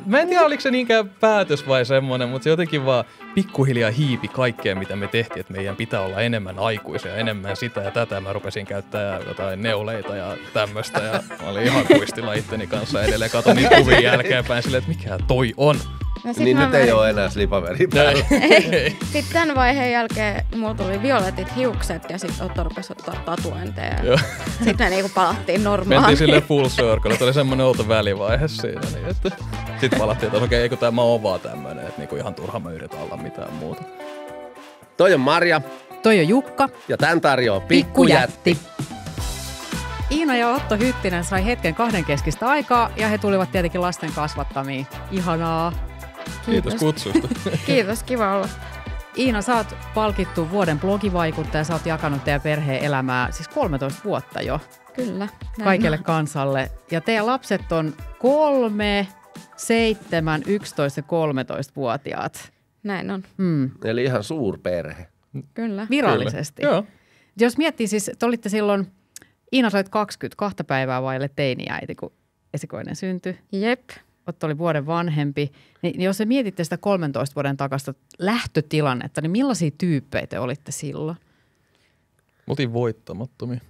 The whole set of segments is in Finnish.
Mä en tiedä, oliko se niinkään päätös vai semmoinen, mutta se jotenkin vaan pikkuhiljaa hiipi kaikkeen, mitä me tehtiin, että meidän pitää olla enemmän aikuisia, enemmän sitä ja tätä. Mä rupesin käyttää jotain neuleita ja tämmöistä ja mä olin ihan kuistilla itteni kanssa edelleen. Katon niitä kuvia jälkeenpäin silleen, että mikä toi on. No niin nyt ei ole enää slipaveri päällä. Sitten tämän vaiheen jälkeen mulla tuli violetit hiukset ja sitten Otto rupesi ottaa tatuointeja. Sitten me niinku palattiin normaaliin. Mentiin silleen full circle, että oli semmoinen outo välivaihe siinä. Niin että sitten palattiin, että okei, eikö tämä on vaan tämmöinen, että niinku ihan turha mä yritän olla mitään muuta. Toi on Marja. Toi on Jukka. Ja tän tarjoaa Pikkujätti. Iina ja Otto Hyttinen sai hetken kahdenkeskistä aikaa ja he tulivat tietenkin lasten kasvattamiin. Ihanaa. Kiitos kutsusta. Kiitos, kiva olla. Iina, sä oot palkittu vuoden blogivaikuttaja, sä oot jakanut teidän perheen elämää siis 13 vuotta jo. Kyllä. Kaikelle kansalle. Ja teidän lapset on 3, 7, 11 ja 13-vuotiaat. Näin on. Eli ihan suurperhe. Kyllä. Virallisesti. Kyllä. Joo. Jos miettii siis, te olitte silloin, Iina sä olit 22 päivää vaille teiniäiti, kun esikoinen syntyi. Jep. Otto oli vuoden vanhempi. Niin jos mietitte sitä 13 vuoden takasta lähtötilannetta, niin millaisia tyyppejä te olitte silloin? Oltiin voittamattomia.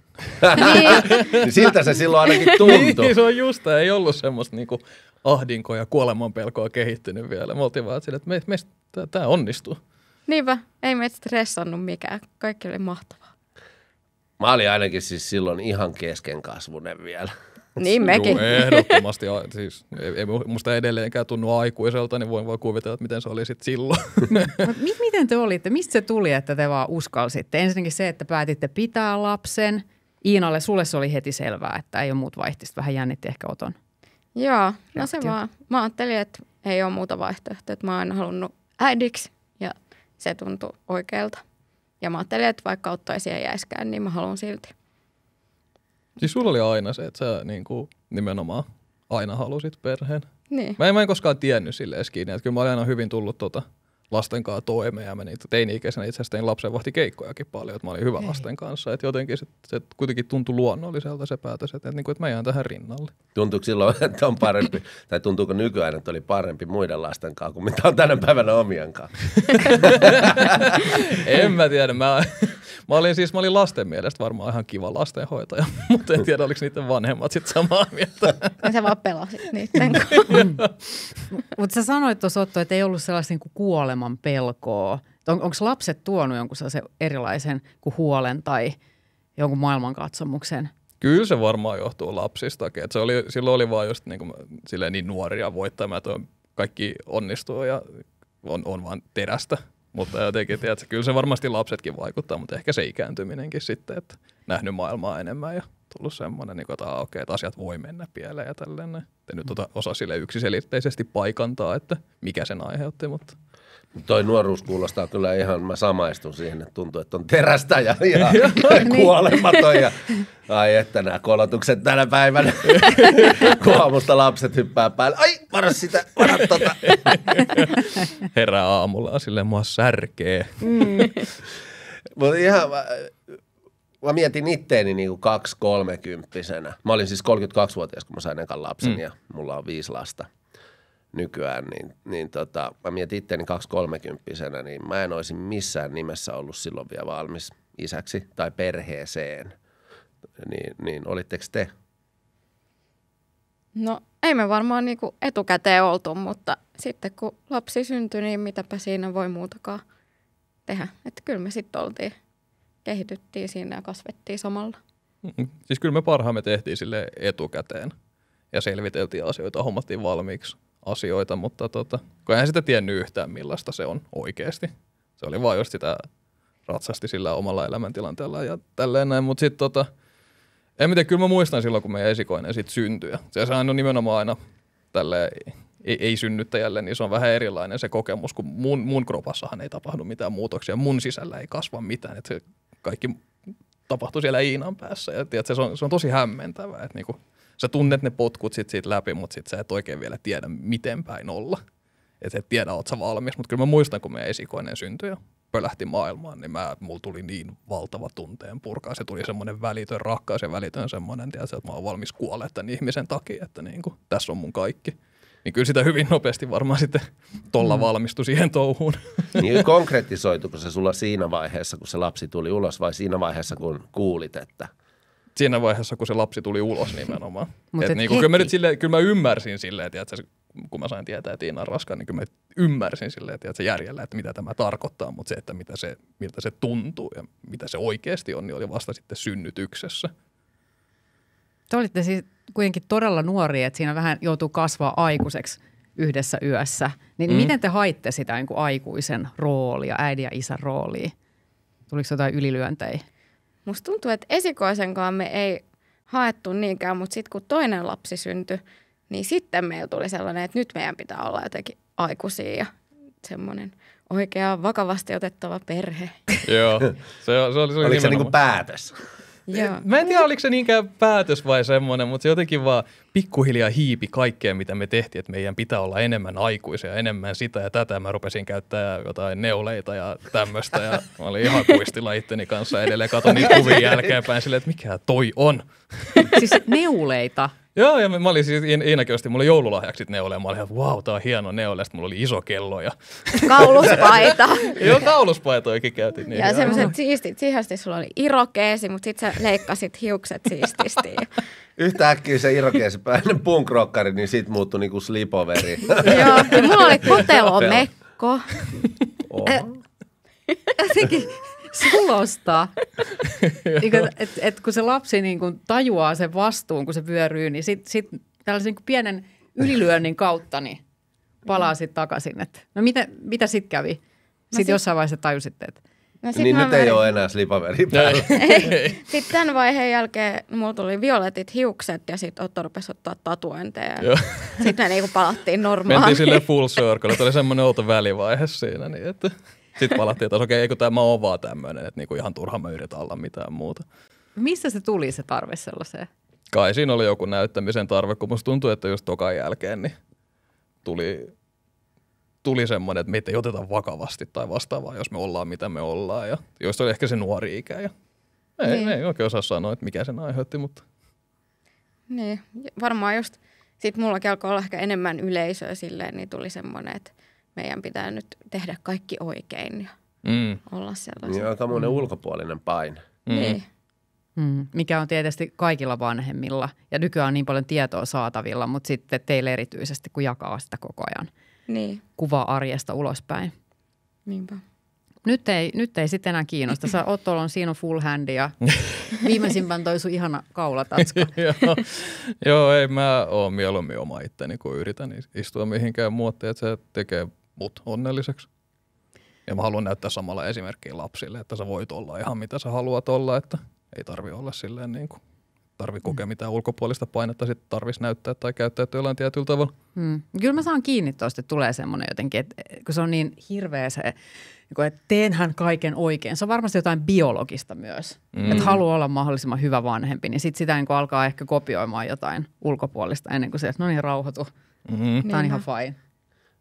Niin siltä se silloin ainakin tuntui. Niin, se on just, ei ollut semmoista niinku ahdinkoa ja kuolemanpelkoa kehittynyt vielä. Me oltiin vaan sille, että tämä onnistuu. Niinpä, ei meitä stressannut mikään. Kaikki oli mahtavaa. Mä olin ainakin siis silloin ihan keskenkasvunen vielä. Niin mekin. Joo, ehdottomasti. Siis, ei musta edelleenkään tunnu aikuiselta, niin voin vaan kuvitella, että miten se oli sitten silloin. Miten te olitte? Mistä se tuli, että te vaan uskalsitte? Ensinnäkin se, että päätitte pitää lapsen. Iinalle, sulle se oli heti selvää, että ei ole muut vaihtoehtoja. Vähän jännitti ehkä Oton. Joo, no se vaan. Mä ajattelin, että ei ole muuta vaihtoehtoa. Että mä oon aina halunnut äidiksi ja se tuntui oikealta. Ja mä ajattelin, että vaikka ottaisi ja jäiskään, niin mä haluan silti. Siis sulla oli aina se, että sä niin kuin, nimenomaan aina halusit perheen. Niin. Mä en koskaan tiennyt silleen kiinni, että kyllä mä olin aina hyvin tullut lasten kanssa toimeen ja mä niitä teini-ikäisenä itse asiassa tein lapsenvahtikeikkojakin paljon, että mä olin hyvä lasten kanssa. Että jotenkin se kuitenkin tuntui luonnolliselta se päätös, että mä jään tähän rinnalle. Tuntuuko silloin, että on parempi, tai tuntuuko nykyään, että oli parempi muiden lasten kanssa kuin mitä on tänä päivänä omien kanssa? En mä tiedä. Mä olin lasten mielestä varmaan ihan kiva lastenhoitaja, mutta en tiedä, oliko niiden vanhemmat sitten samaa mieltä. Ja sä vaan pelasit niiden kanssa. Mutta sä sanoit tuossa Otto, että ei ollut sellaista niinku kuoleman pelkoa. Onko lapset tuonut jonkun sellaisen erilaisen kuin huolen tai jonkun maailmankatsomuksen? Kyllä se varmaan johtuu lapsistakin. Et silloin oli vaan just niin nuoria voittamaton, kaikki onnistuu ja on vaan terästä. Mutta jotenkin, tiedätkö, kyllä se varmasti lapsetkin vaikuttaa, mutta ehkä se ikääntyminenkin sitten, että nähnyt maailmaa enemmän ja tullut semmoinen, että asiat voi mennä pieleen ja tälleen. En nyt osaa sille yksiselitteisesti paikantaa, että mikä sen aiheutti, mutta... Toi nuoruus kuulostaa kyllä ihan, mä samaistun siihen, että tuntuu, että on terästä ja kuolematon ja ai että nämä kolotukset tänä päivänä, kun aamusta lapset hyppää päälle, ai varo sitä, varo tota. Herää aamulla silleen mua särkee. Mutta ihan, mä mietin itteeni niinku 2-30-vuotiaana. Mä olin siis 32-vuotias, kun mä sain ekan lapsen ja mulla on 5 lasta. Nykyään, mä mietin itseäni 2-30-vuotiaana, niin mä en olisi missään nimessä ollut silloin vielä valmis isäksi tai perheeseen. Niin olitteko te? No ei me varmaan niinku etukäteen oltu, mutta sitten kun lapsi syntyi, niin mitäpä siinä voi muutakaan tehdä. Että kyllä me sitten kehityttiin siinä ja kasvettiin samalla. Siis kyllä me parhaamme tehtiin sille etukäteen ja selviteltiin asioita, hommattiin valmiiksi asioita, mutta kun eihän sitä tiennyt yhtään millaista se on oikeasti. Se oli vaan just sitä ratsasti sillä omalla elämäntilanteella ja tälleen näin, mutta sitten en tiedä, kyllä mä muistan silloin, kun meidän esikoinen sitten syntyi. Sehän on nimenomaan aina tälleen ei-synnyttäjälle, niin se on vähän erilainen se kokemus, kun mun kropassahan ei tapahdu mitään muutoksia, mun sisällä ei kasva mitään, että se kaikki tapahtui siellä Iinan päässä ja tiedätkö, se on tosi hämmentävää, että niinku, sä tunnet ne potkut siitä läpi, mutta sit sä et oikein vielä tiedä, miten päin olla. Et et tiedä, oot sä valmis. Mutta kyllä mä muistan, kun meidän esikoinen syntyi ja pölähti maailmaan, niin mulla tuli niin valtava tunteen purkaa. Se tuli semmoinen välitön rakkaus ja välitön semmoinen, tiedätkö, että mä oon valmis kuolemaan tämän ihmisen takia, että niinku, tässä on mun kaikki. Niin kyllä sitä hyvin nopeasti varmaan sitten tolla valmistui siihen touhuun. Niin konkretisoituiko se sulla siinä vaiheessa, kun se lapsi tuli ulos vai siinä vaiheessa, kun kuulit, että... Siinä vaiheessa, kun se lapsi tuli ulos nimenomaan. Niinku, kyllä mä ymmärsin silleen, että kun mä sain tietää, että Iina on raskaan, niin kyllä mä ymmärsin silleen, että se järjellä, että mitä tämä tarkoittaa, mutta se, että miltä se tuntuu ja mitä se oikeasti on, niin oli vasta sitten synnytyksessä. Te olitte siis kuitenkin todella nuoria, että siinä vähän joutuu kasvaa aikuiseksi yhdessä yössä. Niin miten te haitte sitä niin kuin aikuisen roolia, äidin ja isän roolia? Tuliko jotain ylilyöntejä? Musta tuntuu, että esikoisenkaan me ei haettu niinkään, mutta sitten kun toinen lapsi syntyi, niin sitten meillä tuli sellainen, että nyt meidän pitää olla jotenkin aikuisia ja semmoinen oikea vakavasti otettava perhe. Joo, se oli oliko se niin kuin päätös? Joo. Mä en tiedä, oliko se niinkään päätös vai semmoinen, mutta se jotenkin vaan pikkuhiljaa hiipi kaikkea, mitä me tehtiin, että meidän pitää olla enemmän aikuisia, enemmän sitä ja tätä. Mä rupesin käyttää jotain neuleita ja tämmöistä ja mä olin ihan kuistilla itteni kanssa edelleen. Katon niitä kuvia jälkeenpäin silleen, että mikä toi on. Siis neuleita? Joo, ja mä olin siis, Iinakin osti mulle joululahjaksi neuleja. Mä olin, että vau, tää on hieno neule. Sitten mulla oli iso kello. Ja... Kauluspaita. Joo, kauluspaitoikin käytiin. Niin ja semmoiset siistit. Siihensti sulla oli irokeesi, mutta sit sä leikkasit hiukset siististi. Yhtäkkiä se irokeesi pääinen punkrokkari, niin sit muuttui niinku slipoveri. Joo, ja mulla oli kotelomekko. Jotenkin sulosta. Kun se lapsi niin kun tajuaa sen vastuun, kun se vyöryy, niin sit tällaisen niin pienen ylilyönnin kautta niin palaa sitten takaisin. No mitä sitten kävi? Sitten jossain vaiheessa tajusitte, että... No niin nyt ei ole enää slipaveri päällä. Sitten tämän vaiheen jälkeen mulla tuli violetit hiukset ja sitten Otto rupesi ottaa tatuointeja. Sitten me niinku palattiin normaaliin. Mentiin silleen full circle. Tämä oli semmoinen outo välivaihe siinä. Niin että sitten palattiin, että okei, eikö tämä ole vaan tämmöinen, että niinku ihan turha mä yritän olla mitään muuta. Mistä se tuli se tarve sellaiseen? Kai siinä oli joku näyttämisen tarve, kun musta tuntui, että just tokan jälkeen niin tuli semmoinen, että meitä ei oteta vakavasti tai vastaavaa, jos me ollaan mitä me ollaan. Ja joista oli ehkä se nuori ikä. Ja ei oikein osaa sanoa, että mikä sen aiheutti, mutta... Niin, varmaan just sitten mullakin alkoi olla ehkä enemmän yleisöä silleen, niin tuli semmoinen, että meidän pitää nyt tehdä kaikki oikein ja olla sellaisia. Niin aikamoinen ulkopuolinen paine. Niin. Mikä on tietysti kaikilla vanhemmilla ja nykyään on niin paljon tietoa saatavilla, mutta sitten teille erityisesti, kun jakaa sitä koko ajan. Niin. Kuvaa arjesta ulospäin. Niinpä. Nyt ei sitten enää kiinnosta. Sä Ottolla on siinä full handi ja viimeisimpän toi sun ihana kaulatatska. Joo, ei mä oon mieluummin oma itteni, kun yritän istua mihinkään muottiin, että se tekee mut onnelliseksi. Ja mä haluan näyttää samalla esimerkkiä lapsille, että sä voit olla ihan mitä sä haluat olla, että ei tarvi olla silleen niin kuin, tarvi kokea mitään ulkopuolista painetta, sitten tarvitsisi näyttää tai käyttäytyä jollain tietyllä tavalla. Kyllä mä saan kiinni tuosta, että tulee semmoinen jotenkin, että kun se on niin hirveä se, että teenhän kaiken oikein. Se on varmasti jotain biologista myös, että haluaa olla mahdollisimman hyvä vanhempi, niin sitten sitä niin alkaa ehkä kopioimaan jotain ulkopuolista ennen kuin se, että no niin, rauhoitu. Tämä on ihan fine.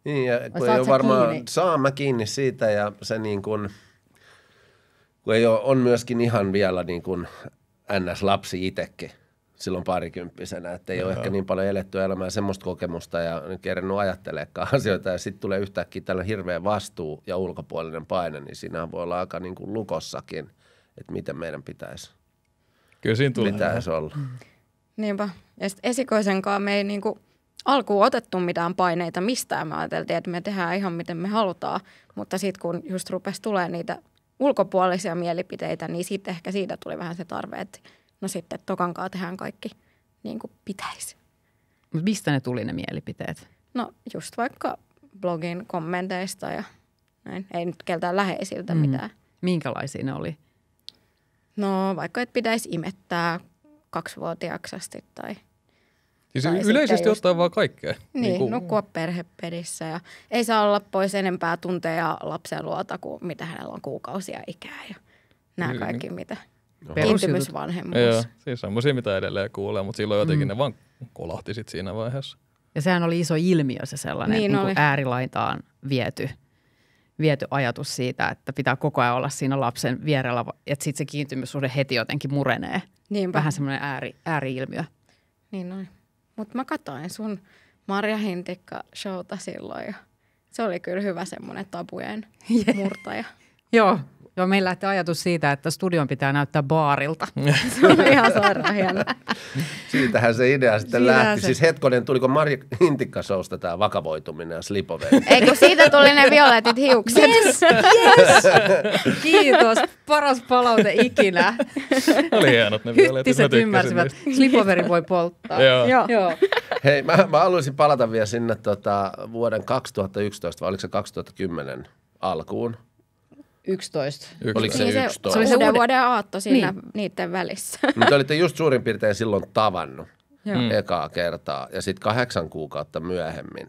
Niin, ja kun ei ole varmaan, saan mä kiinni siitä ja se niin kuin, kun ei ole, on myöskin ihan vielä niin kuin NS-lapsi itsekin silloin parikymppisenä, että ei ole ehkä niin paljon elettyä elämää semmoista kokemusta ja kerennyt ajatteleekaan asioita ja sitten tulee yhtäkkiä tällainen hirveä vastuu ja ulkopuolinen paine, niin siinä voi olla aika niin kuin lukossakin, että miten meidän pitäisi olla. Niinpä. Ja sitten esikoisenkaan me ei niinku alkuun otettu mitään paineita mistään. Me ajateltiin, että me tehdään ihan miten me halutaan, mutta sitten kun just rupesi tulemaan niitä ulkopuolisia mielipiteitä, niin sitten ehkä siitä tuli vähän se tarve, että no sitten tokankaan tehdään kaikki niin kuin pitäisi. Mutta mistä ne tuli ne mielipiteet? No just vaikka blogin kommenteista ja näin. Ei nyt keltään läheisiltä mitään. Minkälaisia ne oli? No vaikka, että pitäisi imettää 2-vuotiaaksi asti tai... Siis yleisesti just ottaa vaan kaikkea. Niin, nukkua perhepedissä ja ei saa olla pois enempää tunteja lapsen luota kuin mitä hänellä on kuukausia ikää ja nämä kaikki mitä. Kiintymysvanhemmuus. Joo, siis semmoisia mitä edelleen kuulee, mutta silloin jotenkin ne vaan kolahti sit siinä vaiheessa. Ja sehän oli iso ilmiö se sellainen niin kuin äärilaitaan viety ajatus siitä, että pitää koko ajan olla siinä lapsen vierellä, että sitten se kiintymyssuhde heti jotenkin murenee. Niinpä. Vähän semmoinen ääri-ilmiö. Niin noin. Mutta mä katsoin sun Marja Hintikka-showta silloin ja se oli kyllä hyvä semmoinen tabujen murtaja. Joo, meillä lähti ajatus siitä, että studion pitää näyttää baarilta. Se oli ihan sairaan hieno. Siitähän se idea sitten Siitähän lähti. se. Siis hetkonen, tuliko Marja Hintikka-showsta tämä vakavoituminen ja slipoveri? Ei kun siitä tuli ne violetit hiukset. Yes. Kiitos, paras palaute ikinä. Oli hienot ne violetit. Hyttiset ymmärsivät, slipoveri voi polttaa. Joo. Joo. Hei, mä haluaisin palata vielä sinne vuoden 2011, vai oliko se 2010 alkuun? 11. Oliko se Niin se 11? Se oli se uuden uuden- vuoden aatto siinä Niin. niiden välissä. Te olitte just suurin piirtein silloin tavannut Joo. ekaa kertaa. Ja sitten 8 kuukautta myöhemmin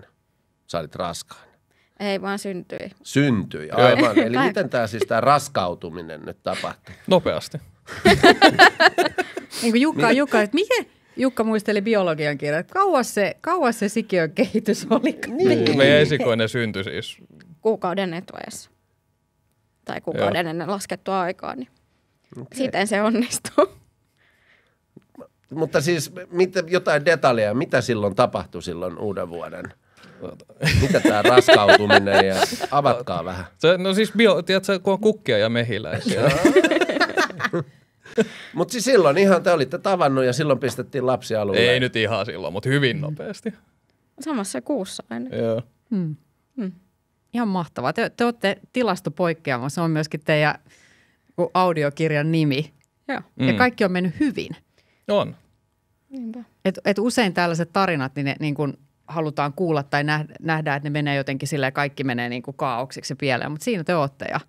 sä olit raskaan. Ei vaan syntyi. Syntyi, aivan. Eli Päivä. miten tämä siis tämä raskautuminen nyt tapahtui? Nopeasti. Niin kuin Jukka, että mikä Jukka muisteli biologian kirjaa, että kauas se sikiön kehitys oli. Niin. Meidän esikoinen syntyi siis. Kuukauden etuajassa. Tai kuukauden ennen laskettua aikaa, niin siten se onnistuu. Mutta siis jotain detaljeja, mitä silloin tapahtui silloin uuden vuoden? Mitä tämä raskautuminen ja avatkaa vähän. No siis tiedätkö, kun on kukkia ja mehiläisiä. Mutta siis silloin ihan te olitte tavannut ja silloin pistettiin lapsi alulle. Ei nyt ihan silloin, mutta hyvin nopeasti. Samassa kuussa aina. Joo. Ihan mahtavaa. Te olette tilastopoikkeama, se on myöskin teidän audiokirjan nimi. Joo. Ja kaikki on mennyt hyvin. On. Niinpä. Et usein tällaiset tarinat, niin ne niin kuin halutaan kuulla tai nähdään, että ne menee jotenkin silleen, kaikki menee niin kuin kaaoksiksi ja pieleen, mutta siinä te olette ja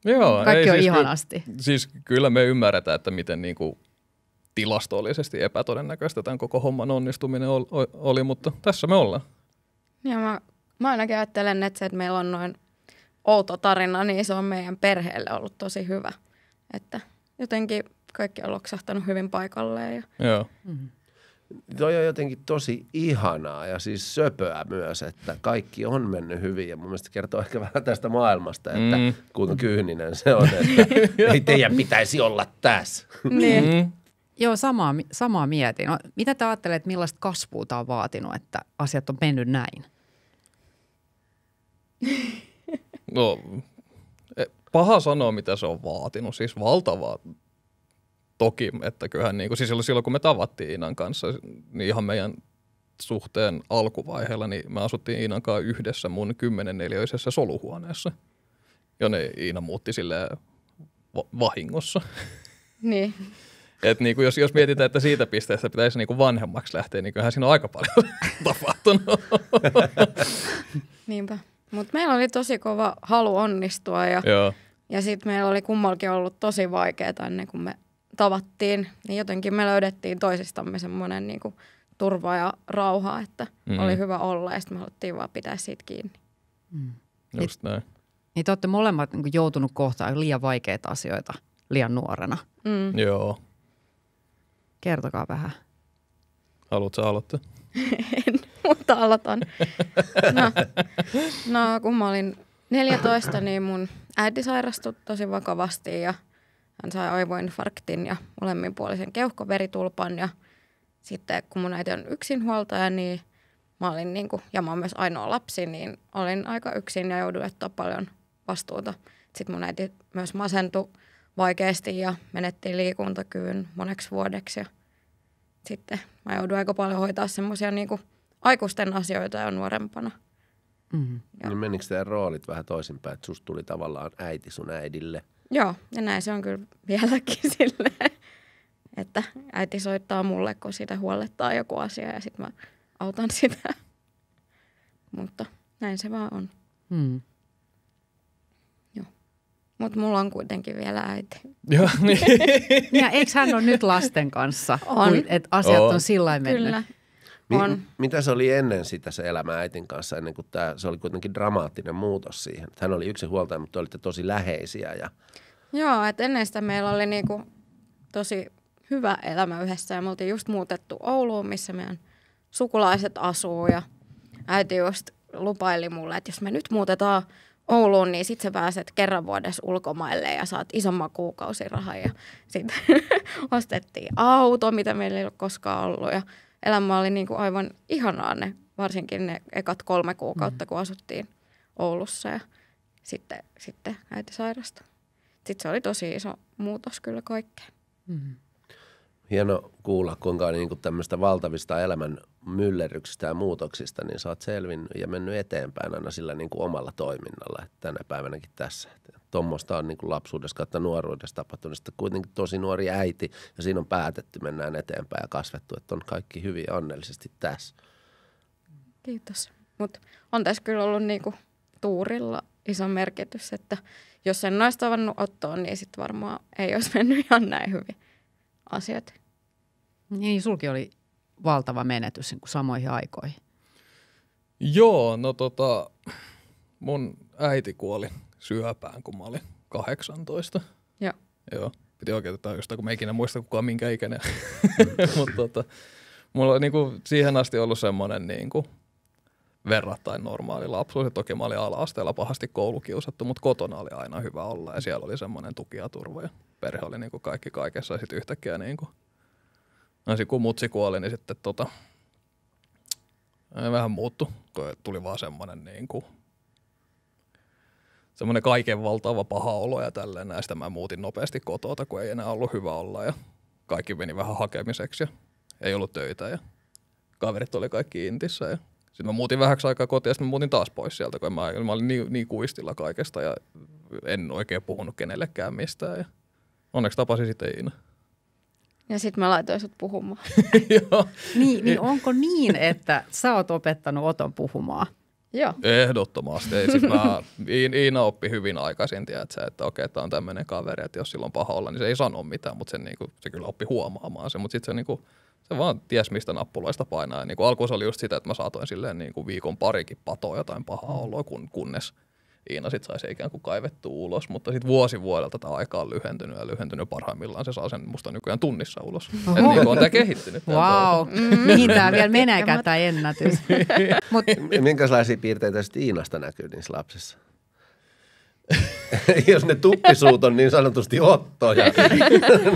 Joo, kaikki on siis ihanasti. Siis kyllä me ymmärretään, että miten niinku tilastollisesti epätodennäköistä tämän koko homman onnistuminen oli, mutta tässä me ollaan. Ja mä ainakin ajattelen, että se, että meillä on noin outo tarina, niin se on meidän perheelle ollut tosi hyvä. Että jotenkin kaikki on loksahtanut hyvin paikalleen. Ja Joo. Toi on jotenkin tosi ihanaa ja siis söpöä myös, että kaikki on mennyt hyvin. Ja mun mielestä kertoo ehkä vähän tästä maailmasta, että kuinka kyyninen se on, että ei teidän pitäisi olla tässä. niin. Joo, samaa mietin. No, mitä te ajattelette, millaista kasvua tämä on vaatinut, että asiat on mennyt näin? No, paha sanoa, mitä se on vaatinut. Siis valtavaa. Toki, että kyllähän niin kuin, siis silloin kun me tavattiin Iinan kanssa, niin ihan meidän suhteen alkuvaiheella, niin me asuttiin Iinan kanssa yhdessä mun 10-neliöisessä soluhuoneessa, jonne Iina muutti silleen vahingossa. Niin. Et niin kuin jos mietitään, että siitä pisteestä pitäisi niin kuin vanhemmaksi lähteä, niin kyllähän siinä on aika paljon tapahtunut. Niinpä. Mutta meillä oli tosi kova halu onnistua Joo. ja sitten meillä oli kummallakin ollut tosi vaikeaa ennen kuin me tavattiin. Niin jotenkin me löydettiin toisistamme semmoinen niinku turva ja rauha, että oli hyvä olla ja sitten me haluttiin vaan pitää siitä kiinni. Just näin. Niin te olette molemmat niin kuin joutunut kohtaan liian vaikeita asioita liian nuorena. Joo. Kertokaa vähän. Haluatko aloittaa? Mutta aloitan. No, kun mä olin 14, niin mun äiti sairastui tosi vakavasti ja hän sai aivoinfarktin ja molemminpuolisen keuhkoveritulpan. Ja sitten kun mun äiti on yksinhuoltaja, niin mä olin ja mä oon myös ainoa lapsi, niin olin aika yksin ja jouduin ottaa paljon vastuuta. Sitten mun äiti myös masentui vaikeasti ja menetti liikuntakyvyn moneksi vuodeksi. Ja sitten mä jouduin aika paljon hoitaa semmoisia aikuisten asioita jo nuorempana. Niin menikö teidän roolit vähän toisinpäin, että susta tuli tavallaan äiti sun äidille? Joo, ja näin se on kyllä vieläkin silleen, että äiti soittaa mulle, kun sitä huolettaa joku asia ja sitten mä autan sitä. Mutta näin se vaan on. Joo. Mutta mulla on kuitenkin vielä äiti. Joo, niin. Ja eikö hän ole nyt lasten kanssa? On. Että asiat on sillä mennyt. Kyllä. On. Mitä se oli ennen sitä se elämä äitin kanssa, ennen kuin se oli kuitenkin dramaattinen muutos siihen? Hän oli yksinhuoltaja, mutta olitte tosi läheisiä. Ja... Joo, että ennen sitä meillä oli tosi hyvä elämä yhdessä ja me oltiin just muutettu Ouluun, missä meidän sukulaiset asuu ja äiti just lupaili mulle, että jos me nyt muutetaan Ouluun, niin sit sä pääset kerran vuodessa ulkomaille ja saat isomman kuukausirahan ja sitten ostettiin auto, mitä meillä ei ole koskaan ollut ja elämä oli aivan ihanaa ne varsinkin ne ekat 3 kuukautta, kun asuttiin Oulussa ja sitten äiti sairastui. Sitten se oli tosi iso muutos kyllä kaikkeen. Hieno kuulla, kuinka niin kuin tämmöistä valtavista elämän myllerryksistä ja muutoksista, niin sä oot selvinnyt ja mennyt eteenpäin aina sillä niin kuin omalla toiminnalla, että tänä päivänäkin tässä. Tuommoista on niin kuin lapsuudessa kautta nuoruudessa tapahtunut, sitten kuitenkin tosi nuori äiti ja siinä on päätetty, mennään eteenpäin ja kasvettu, että on kaikki hyvin ja onnellisesti tässä. Kiitos. Mutta on tässä kyllä ollut niinku tuurilla iso merkitys, että jos en olisi tavannut Ottoa, niin sitten varmaan ei olisi mennyt ihan näin hyvin asiat. Niin, sulki oli valtava menetys niin kuin samoihin aikoihin. Joo, no mun äiti kuoli syöpään, kun mä olin 18. Joo. Piti oikein just, kun mä ikinä muista kukaan minkä ikäinen. Mutta mulla on niinku siihen asti ollut semmoinen niinku verrattain normaali lapsuus. Toki mä olin ala-asteella pahasti koulukiusattu, mutta kotona oli aina hyvä olla ja siellä oli semmoinen tuki ja turva ja perhe oli niinku kaikki kaikessa ja sitten yhtäkkiä niinku, kun mutsi kuoli, niin sitten vähän muuttui, kun tuli vaan semmoinen niinku semmoinen kaiken valtava paha olo ja tälleen. Ja sitten mä muutin nopeasti kotota, kun ei enää ollut hyvä olla ja kaikki meni vähän hakemiseksi ja ei ollut töitä ja kaverit oli kaikki intissä. Ja sitten mä muutin vähäksi aikaa kotiin ja sitten mä muutin taas pois sieltä, kun mä olin niin kuistilla kaikesta ja en oikein puhunut kenellekään mistään. Ja onneksi tapasin sitten Iina. Ja sitten mä laitoin sut puhumaan. Joo. Niin onko niin, että sä oot opettanut Oton puhumaan? Joo. Ehdottomasti. Iina oppi hyvin aikaisin, että okei, tämä on tämmöinen kaveri, että jos sillä on paha olla, niin se ei sano mitään, mutta se kyllä oppi huomaamaan sen. Mutta sitten se vaan ties mistä nappuloista painaa. Ja alkuun se oli just sitä, että mä saatoin silleen viikon parikin patoa jotain pahaa oloa, kunnes Iina sitten sai se ikään kuin kaivettua ulos. Mutta sitten vuosi vuodelta tämä aika on lyhentynyt parhaimmillaan. Se saa sen musta nykyään tunnissa ulos. Että on tämä kehittynyt. Vau, mihin tämä vielä meneekään tämä ennätys. Minkälaisia piirteitä sitten Iinasta näkyy niissä lapsissa? Jos ne tuppisuut on niin sanotusti Ottoja,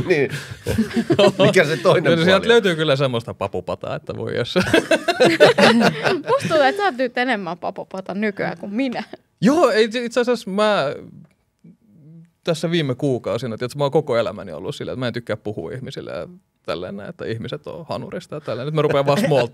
niin mikä se toinen puoli? Sieltä löytyy kyllä semmoista papupataa, että voi jos. Musta tuntuu, että sä oot nyt enemmän papupata nykyään kuin minä. Joo, itse asiassa mä tässä viime kuukausina, että mä oon koko elämäni ollut silleen, että mä en tykkää puhua ihmisille ja tällainen, että ihmiset on hanurista ja tällainen.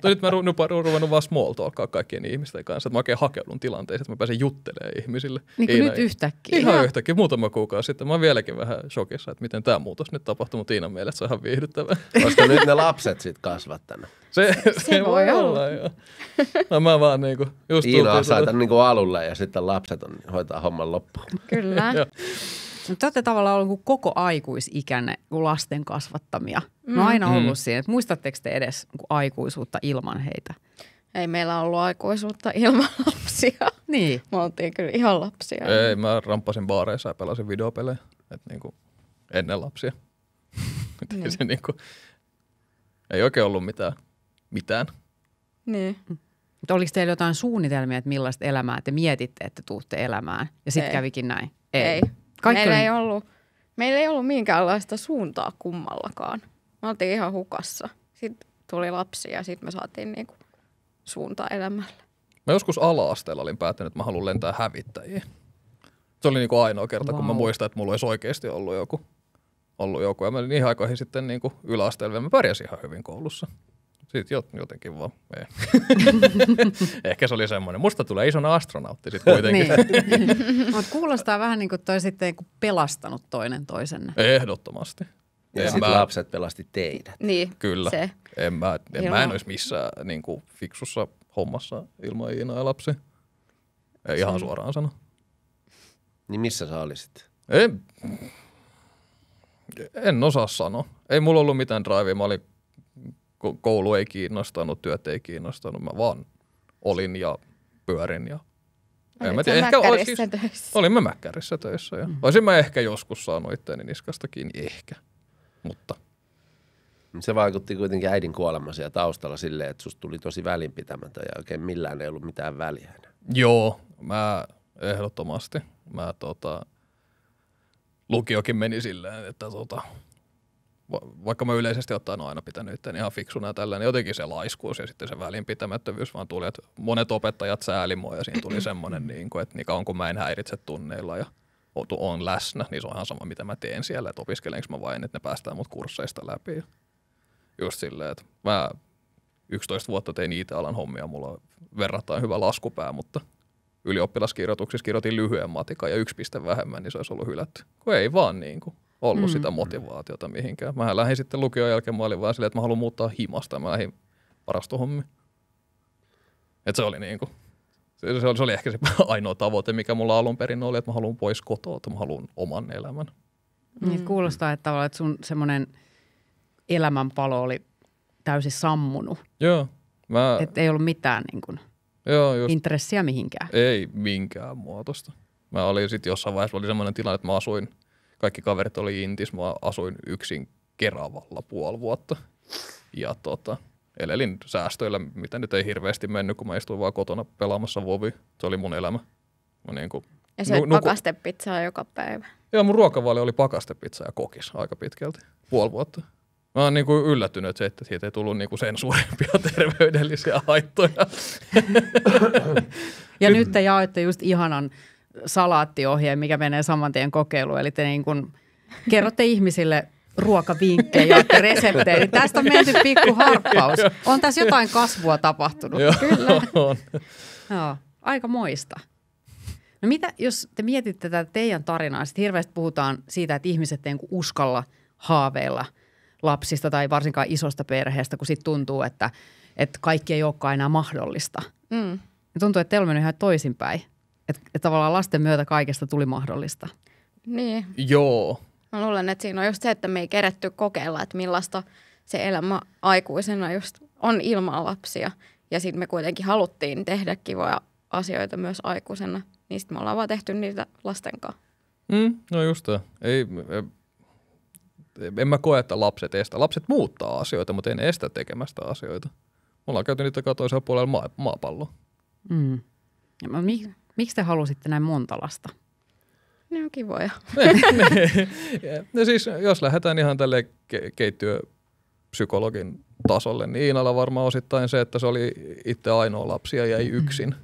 Nyt mä rupean ruvennut vaan small talkaa kaikkien ihmisten kanssa, että mä oikein hakeudun tilanteeseen, että mä pääsen juttelemaan ihmisille. Niin kuin nyt yhtäkkiä. Ihan yhtäkkiä, muutama kuukausi sitten. Mä oon vieläkin vähän shokissa, että miten tämä muutos nyt tapahtuu, mutta Iinan mielestä se on ihan viihdyttävää. Koska nyt ne lapset sitten kasvattanut. Se voi olla. Joo. No mä vaan niinku just Iina saata niinku alulle ja sitten lapset hoitaa homman loppuun. Kyllä. Te olette tavallaan ollut koko aikuisikäinen lasten kasvattamia. No aina ollut siinä. Et muistatteko te edes aikuisuutta ilman heitä? Ei meillä ollut aikuisuutta ilman lapsia. Niin. Me oltiin kyllä ihan lapsia. Ei, mä ramppasin baareissa ja pelasin videopelejä. Että niinku ennen lapsia. Ei se niinku, ei oikein ollut mitään. Niin. Mutta oliko teillä jotain suunnitelmia, että millaista elämää te mietitte, että tuutte elämään? Ja sitten kävikin näin? Ei. Meillä ei ollut minkäänlaista suuntaa kummallakaan. Me oltiin ihan hukassa. Sitten tuli lapsi ja sitten me saatiin niinku suuntaa elämälle. Mä joskus ala-asteella olin päättänyt, että mä haluan lentää hävittäjiä. Se oli niinku ainoa kerta, kun mä muistan, että mulla olisi oikeasti ollut joku. Ja mä olin niihin aikoihin sitten niinku yläasteella ja mä pärjäsin ihan hyvin koulussa. Sitten jotenkin vaan. Ehkä se oli semmoinen. Musta tulee isona astronautti sitten kuitenkin. Niin. Mutta kuulostaa vähän niin kuin toi sitten pelastanut toinen toisenne. Ehdottomasti. Ja sitten lapset pelasti teidät. Niin, kyllä. Se. Mä en olisi missään niin kuin fiksussa hommassa ilman Iinaa ja lapsi. Ei ihan suoraan sano. Niin missä sä olisit? En osaa sanoa. Ei mulla ollut mitään drivea. Mä olin, koulu ei kiinnostanut, työt ei kiinnostanut. Mä vaan olin ja pyörin. Ja mä tiedä, ehkä olin mä Mäkkärissä töissä. Ja olisin mä ehkä joskus saanut itseäni niskasta kiinni. Ehkä. Mutta se vaikutti kuitenkin äidin kuoleman siellä taustalla silleen, että susta tuli tosi välinpitämätön ja oikein millään ei ollut mitään väliä. Joo, mä ehdottomasti. Lukiokin meni silleen, että vaikka mä yleisesti ottaen aina pitänyt itseäni ihan fiksuna ja tällä, niin jotenkin se laiskuus ja sitten se välinpitämättömyys vaan tuli, että monet opettajat sääli mua ja siinä tuli semmoinen, niin kuin, että niin kauan kun mä en häiritse tunneilla ja on läsnä, niin se on ihan sama, mitä mä teen siellä, että opiskelenko mä vain, että ne päästään mut kursseista läpi. Ja just silleen, että mä 11 vuotta tein IT-alan hommia, mulla on verrattain hyvä laskupää, mutta ylioppilaskirjoituksissa kirjoitin lyhyen matikan ja 1 piste vähemmän, niin se olisi ollut hylätty. Kun ei vaan niin kuin ollut sitä motivaatiota mihinkään. Mä lähdin sitten lukion jälkeen, mä olin vaan silleen, että mä haluan muuttaa himasta, mä lähdin varastohommiin. Että se oli niin kuin, se oli ehkä se ainoa tavoite, mikä mulla alun perin oli, että mä haluan pois kotoa, että mä haluan oman elämän. Niin kuulostaa, että tavallaan, että sun semmoinen elämänpalo oli täysin sammunut. Joo. Että ei ollut mitään niin kuin intressiä mihinkään. Ei minkään muotoista. Mä olin sitten jossain vaiheessa, oli semmoinen tilanne, että mä asuin, kaikki kaverit oli Intis, mä asuin yksin Keravalla 5,5 vuotta. Ja elelin säästöillä, mitä nyt ei hirveästi mennyt, kun mä istuin vaan kotona pelaamassa WoWia. Se oli mun elämä. Ja söit pakastepizzaa joka päivä. Joo, mun ruokavalio oli pakastepizza ja kokis aika pitkälti. 5,5 vuotta. Mä oon niinku yllättynyt, että siitä ei tullut niinku sen suurempia terveydellisiä haittoja. Ja nyt te jaoitte just ihanan salaattiohjeen, mikä menee saman tien kokeiluun. Eli te niin kun kerrotte ihmisille ruokavinkkejä ja reseptejä. Niin tästä on menty pikku harppaus. On tässä jotain kasvua tapahtunut. Kyllä. Joo, aika moista. No mitä, jos te mietitte tätä teidän tarinaa, sitten hirveästi puhutaan siitä, että ihmiset ei uskalla haaveilla lapsista tai varsinkaan isosta perheestä, kun sitten tuntuu, että kaikki ei olekaan enää mahdollista. Ja tuntuu, että teillä on mennyt ihan toisinpäin. Että tavallaan lasten myötä kaikesta tuli mahdollista. Niin. Joo. Mä luulen, että siinä on just se, että me ei keretty kokeilla, että millaista se elämä aikuisena just on ilman lapsia. Ja sitten me kuitenkin haluttiin tehdä kivoja asioita myös aikuisena. Niin sitten me ollaan vaan tehty niitä lasten kanssa. No just tämä. En mä koe, että lapset estä. Lapset muuttaa asioita, mutta ei ne estä tekemästä asioita. Me ollaan käyty niitä toisella puolella maapalloa. Miksi te halusitte näin monta lasta? Ne on kivoja. Ja siis, jos lähdetään ihan tälle keittiöpsykologin tasolle, niin Iinalla varmaan osittain se, että se oli itse ainoa lapsi ja jäi yksin.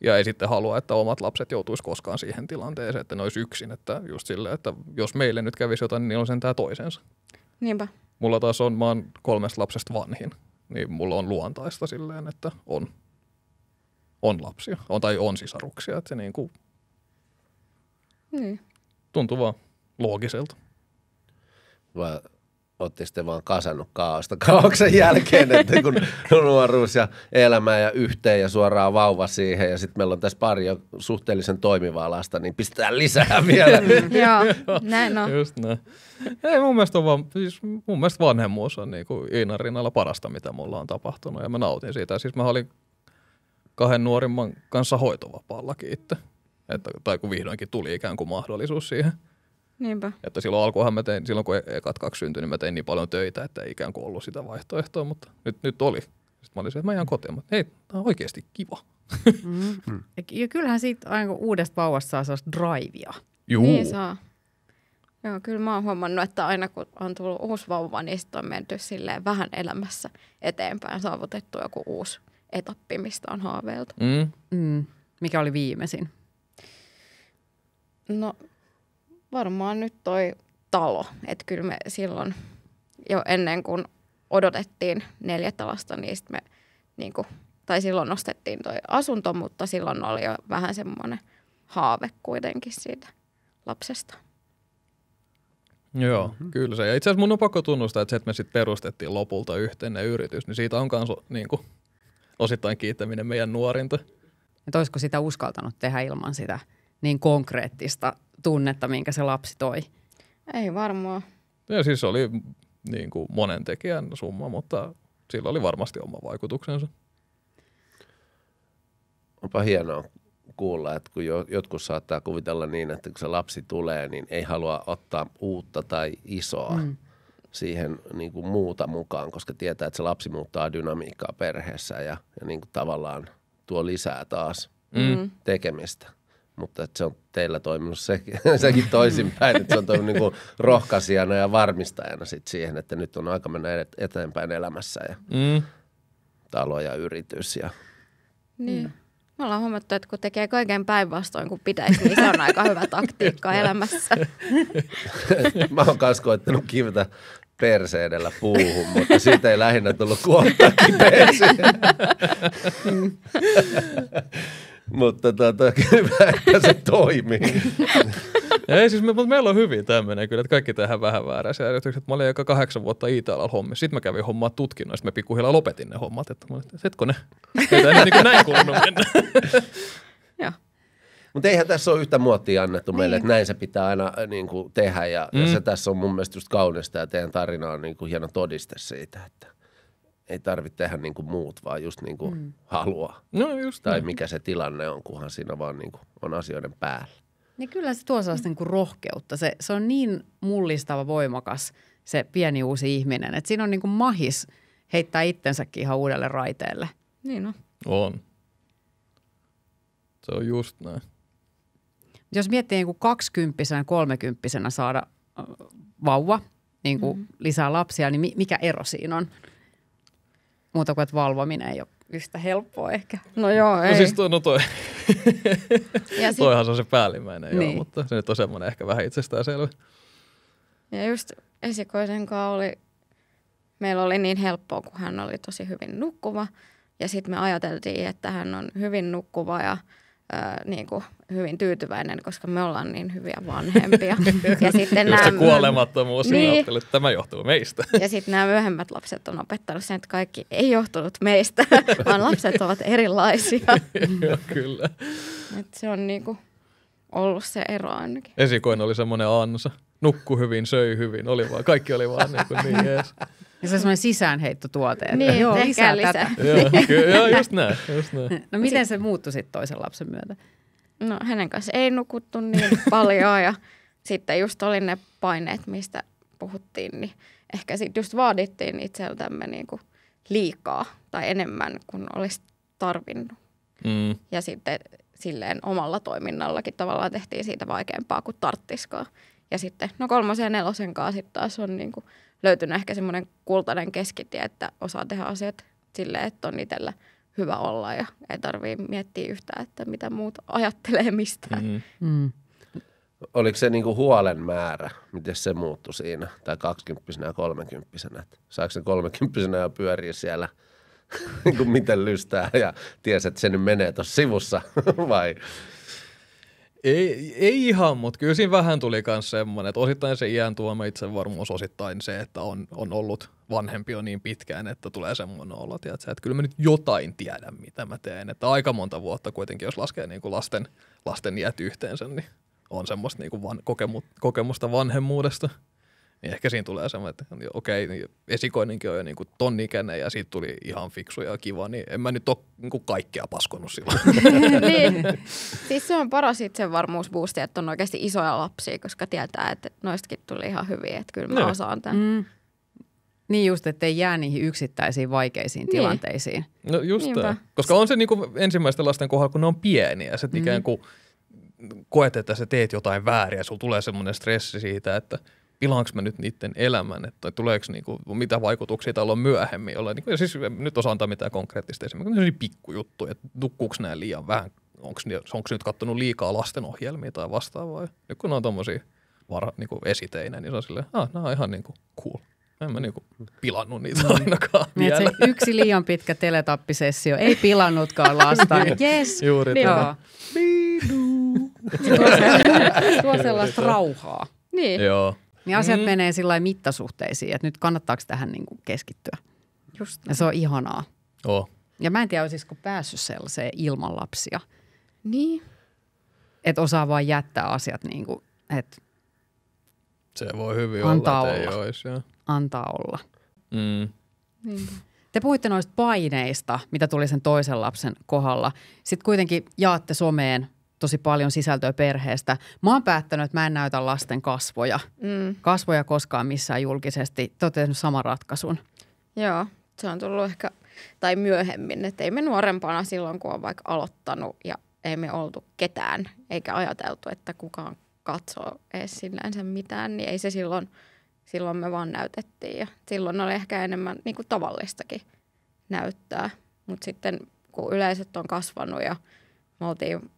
Ja ei sitten halua, että omat lapset joutuisi koskaan siihen tilanteeseen, että ne olisi yksin. Että just silleen, että jos meille nyt kävisi jotain, niin niillä on sentään toisensa. Niinpä. Mulla taas mä oon 3 lapsesta vanhin, niin mulla on luontaista silleen, että on lapsia. Tai on sisaruksia, että se niin. Tuntuu vaan loogiselta. Vai ootte sitten vaan kasannut kaaoksen jälkeen, että kun nuoruus ja elämä ja yhteen ja suoraan vauva siihen ja sitten meillä on tässä pari jo suhteellisen toimivaa lasta, niin pistetään lisää vielä. Joo, näin on. Just näin. Ei mun mielestä mun mielestä vanhemmuus on niinku Iinan rinnalla parasta, mitä mulla on tapahtunut ja mä nautin siitä. Siis mä olin 2 nuorimman kanssa hoitovapaallakin itse, tai kun vihdoinkin tuli ikään kuin mahdollisuus siihen. Niinpä. Että silloin silloin kun ekat 2 syntyi, niin mä tein niin paljon töitä, että ei ikään kuin ollut sitä vaihtoehtoa, mutta nyt oli. Sitten mä olin se, että mä jään kotiin, mutta hei, tää on oikeasti kiva. Ja kyllähän siitä aina kun uudesta vauvasta saa sellaista drivea. Juu. Niin saa. Joo, kyllä mä oon huomannut, että aina kun on tullut uusi vauva, niin sitten on menty silleen vähän elämässä eteenpäin, saavutettu joku uusi etappi, mistä on haaveiltu. Mikä oli viimeisin? No varmaan nyt toi talo. Että kyllä me silloin jo ennen kuin odotettiin 4 lasta, niin me tai silloin nostettiin toi asunto, mutta silloin oli jo vähän semmoinen haave kuitenkin siitä lapsesta. Joo, kyllä se. Ja itse asiassa mun on pakko tunnustaa, että se, että me sitten perustettiin lopulta yhteinen yritys, niin siitä on myös osittain kiittäminen meidän nuorinta. Että olisiko sitä uskaltanut tehdä ilman sitä niin konkreettista tunnetta, minkä se lapsi toi? Ei varmaan. Ja siis se oli niin kuin monen tekijän summa, mutta sillä oli varmasti oma vaikutuksensa. Onpa hienoa kuulla, että kun jotkut saattaa kuvitella niin, että kun se lapsi tulee, niin ei halua ottaa uutta tai isoa siihen niin kuin muuta mukaan, koska tietää, että se lapsi muuttaa dynamiikkaa perheessä ja niin kuin tavallaan tuo lisää taas tekemistä. mutta että se on teillä toiminut sekin toisinpäin, että se on toiminut niin kuin rohkaisijana ja varmistajana sit siihen, että nyt on aika mennä eteenpäin elämässä ja talo ja yritys. Ja. Niin. Me ollaan huomattu, että kun tekee kaiken päinvastoin kuin pitäisi, niin se on aika hyvä taktiikka elämässä. Mä oon kanssa koittanut kivetä perse edellä puuhun, mutta siitä ei lähinnä tullut kuollutta kipeäksi. Mutta kyllä että se toimii. Ei siis, mutta meillä on hyvin tämmöinen kyllä, että kaikki tehdään vähän vääräisiä. Mä olin aika 8 vuotta IT-alalla hommissa. Sitten mä kävin hommaa tutkinnoista. Mä pikkuhiljaa lopetin ne hommat. Että hetkonen, ei tämä niin näin kuulunut mennä. Joo. Mutta eihän tässä ole yhtä muottia annettu meille, että näin se pitää aina niin kuin tehdä. Ja se tässä on mun mielestä just kaunista ja teidän tarina on niin kuin hieno todiste siitä, että ei tarvitse tehdä niin kuin muut, vaan just niin kuin haluaa. No just tai niin. mikä se tilanne on, kunhan siinä vaan niin kuin on asioiden päällä. Niin kyllä se tuo sellaista niin kuin rohkeutta. Se on niin mullistava voimakas se pieni uusi ihminen, että siinä on niin kuin mahis heittää itsensäkin ihan uudelle raiteelle. Niin on. On. Se on just näin. Jos miettii niin kuin 20-vuotiaana, 30-vuotiaana saada vauva, niin kuin lisää lapsia, niin mikä ero siinä on? Muuta kuin, että valvominen ei ole yhtä helppoa ehkä. No joo, ei. No siis toi. Ja Toihan se on se päällimmäinen, niin. joo, mutta se nyt on semmoinen ehkä vähän itsestäänselvä. Ja just esikoisen kanssa meillä oli niin helppoa, kun hän oli tosi hyvin nukkuva. Ja sitten me ajateltiin, että hän on hyvin nukkuva ja niin kuin hyvin tyytyväinen, koska me ollaan niin hyviä vanhempia. Ja sitten just se kuolemattomuus, niin. ajattelin, että tämä johtuu meistä. Ja sitten nämä myöhemmät lapset on opettanut sen, että kaikki ei johtunut meistä, vaan lapset ovat erilaisia. Joo, kyllä. Et se on niinku ollut se ero ainakin. Esikoinen oli semmoinen ansa. Nukku hyvin, söi hyvin, kaikki oli vaan niin jees. Ja se on semmoinen sisäänheittotuote. Että Niin, joo, tehkää lisää tätä. Joo, just näin. No miten se muuttui sitten toisen lapsen myötä? No hänen kanssa ei nukuttu niin paljon ja sitten just oli ne paineet, mistä puhuttiin, niin ehkä sitten just vaadittiin itseltämme niinku liikaa tai enemmän kuin olisi tarvinnut. Ja sitten silleen omalla toiminnallakin tavallaan tehtiin siitä vaikeampaa kuin tarttiskaan. Ja sitten 3. ja 4. kanssa sitten taas on niinku löytynyt ehkä semmoinen kultainen keskitie, että osaa tehdä asiat silleen, että on itsellä hyvä olla ja ei tarvitse miettiä yhtään, että mitä muut ajattelee mistään. Oliko se niinku huolen määrä? Miten se muuttui siinä? Tai 20 ja 30? Saako se 30 ja pyöriä siellä niin kuin miten lystää ja tiesi, että se nyt menee tuossa sivussa vai? Ei ihan, mutta kyllä siinä vähän tuli myös semmoinen, että osittain se iän tuoma itsevarmuus, osittain se, että on ollut vanhempi jo niin pitkään, että tulee semmoinen olo, että kyllä mä nyt jotain tiedän, mitä mä teen. Että aika monta vuotta kuitenkin, jos laskee niin kuin lasten iät yhteensä, niin on semmoista niin kuin kokemusta vanhemmuudesta. Niin ehkä siinä tulee semmoinen, että okei, esikoinenkin on jo niin kuin ton ikäinen ja siitä tuli ihan fiksu ja kiva, niin en mä nyt ole niin kuin kaikkea paskonut silloin. Niin. Siis se on paras itsevarmuusboosti, että on oikeasti isoja lapsia, koska tietää, että noistakin tuli ihan hyviä, että kyllä mä osaan tämän. Niin just, ettei jää niihin yksittäisiin vaikeisiin tilanteisiin. No just tämä. Koska on se niin kuin ensimmäisten lasten kohdalla, kun ne on pieniä, ja sitten ikään kuin koet, että sä teet jotain väärin ja sulla tulee semmoinen stressi siitä, että pilaanko mä nyt niiden elämän, että tuleeko niinku, mitä vaikutuksia täällä on myöhemmin. Niinku, ja siis nyt osaa antaa mitään konkreettista esimerkiksi. Se on pikkujuttu, että nukkuuko nämä liian vähän, onko nyt katsonut liikaa lastenohjelmia tai vastaavaa. Nyt kun on tommosia niinku esiteinä, niin se on silleen, nämä on ihan niinku cool. En mä niinku pilannut niitä ainakaan vielä. Se yksi liian pitkä teletappisessio ei pilannutkaan lasta. Yes. Juuri tämä. Tuo sellaista rauhaa. Niin. Joo. Niin asiat menee sillä mittasuhteisiin, että nyt kannattaako tähän niin kuin keskittyä. Just. Ja se on ihanaa. Oh. Ja mä en tiedä, olisiko päässyt sellaiseen ilman lapsia. Niin. Että osaa vaan jättää asiat niin kuin, että Se voi hyvin antaa olla, että ei olla. olisi. Joo. Antaa olla. Niin. Te puhuitte noista paineista, mitä tuli sen toisen lapsen kohdalla. Sitten kuitenkin jaatte someen tosi paljon sisältöä perheestä. Mä oon päättänyt, että mä en näytä lasten kasvoja. Kasvoja koskaan missään julkisesti. Te olette tehnyt saman ratkaisun. Joo, se on tullut ehkä, tai myöhemmin, että ei me nuorempana silloin, kun on vaikka aloittanut ja ei me oltu ketään, eikä ajateltu, että kukaan katsoo edes sillänsä mitään, niin ei se silloin me vaan näytettiin. Ja silloin oli ehkä enemmän niin kuin tavallistakin näyttää. Mutta sitten kun yleisöt on kasvanut ja me oltiin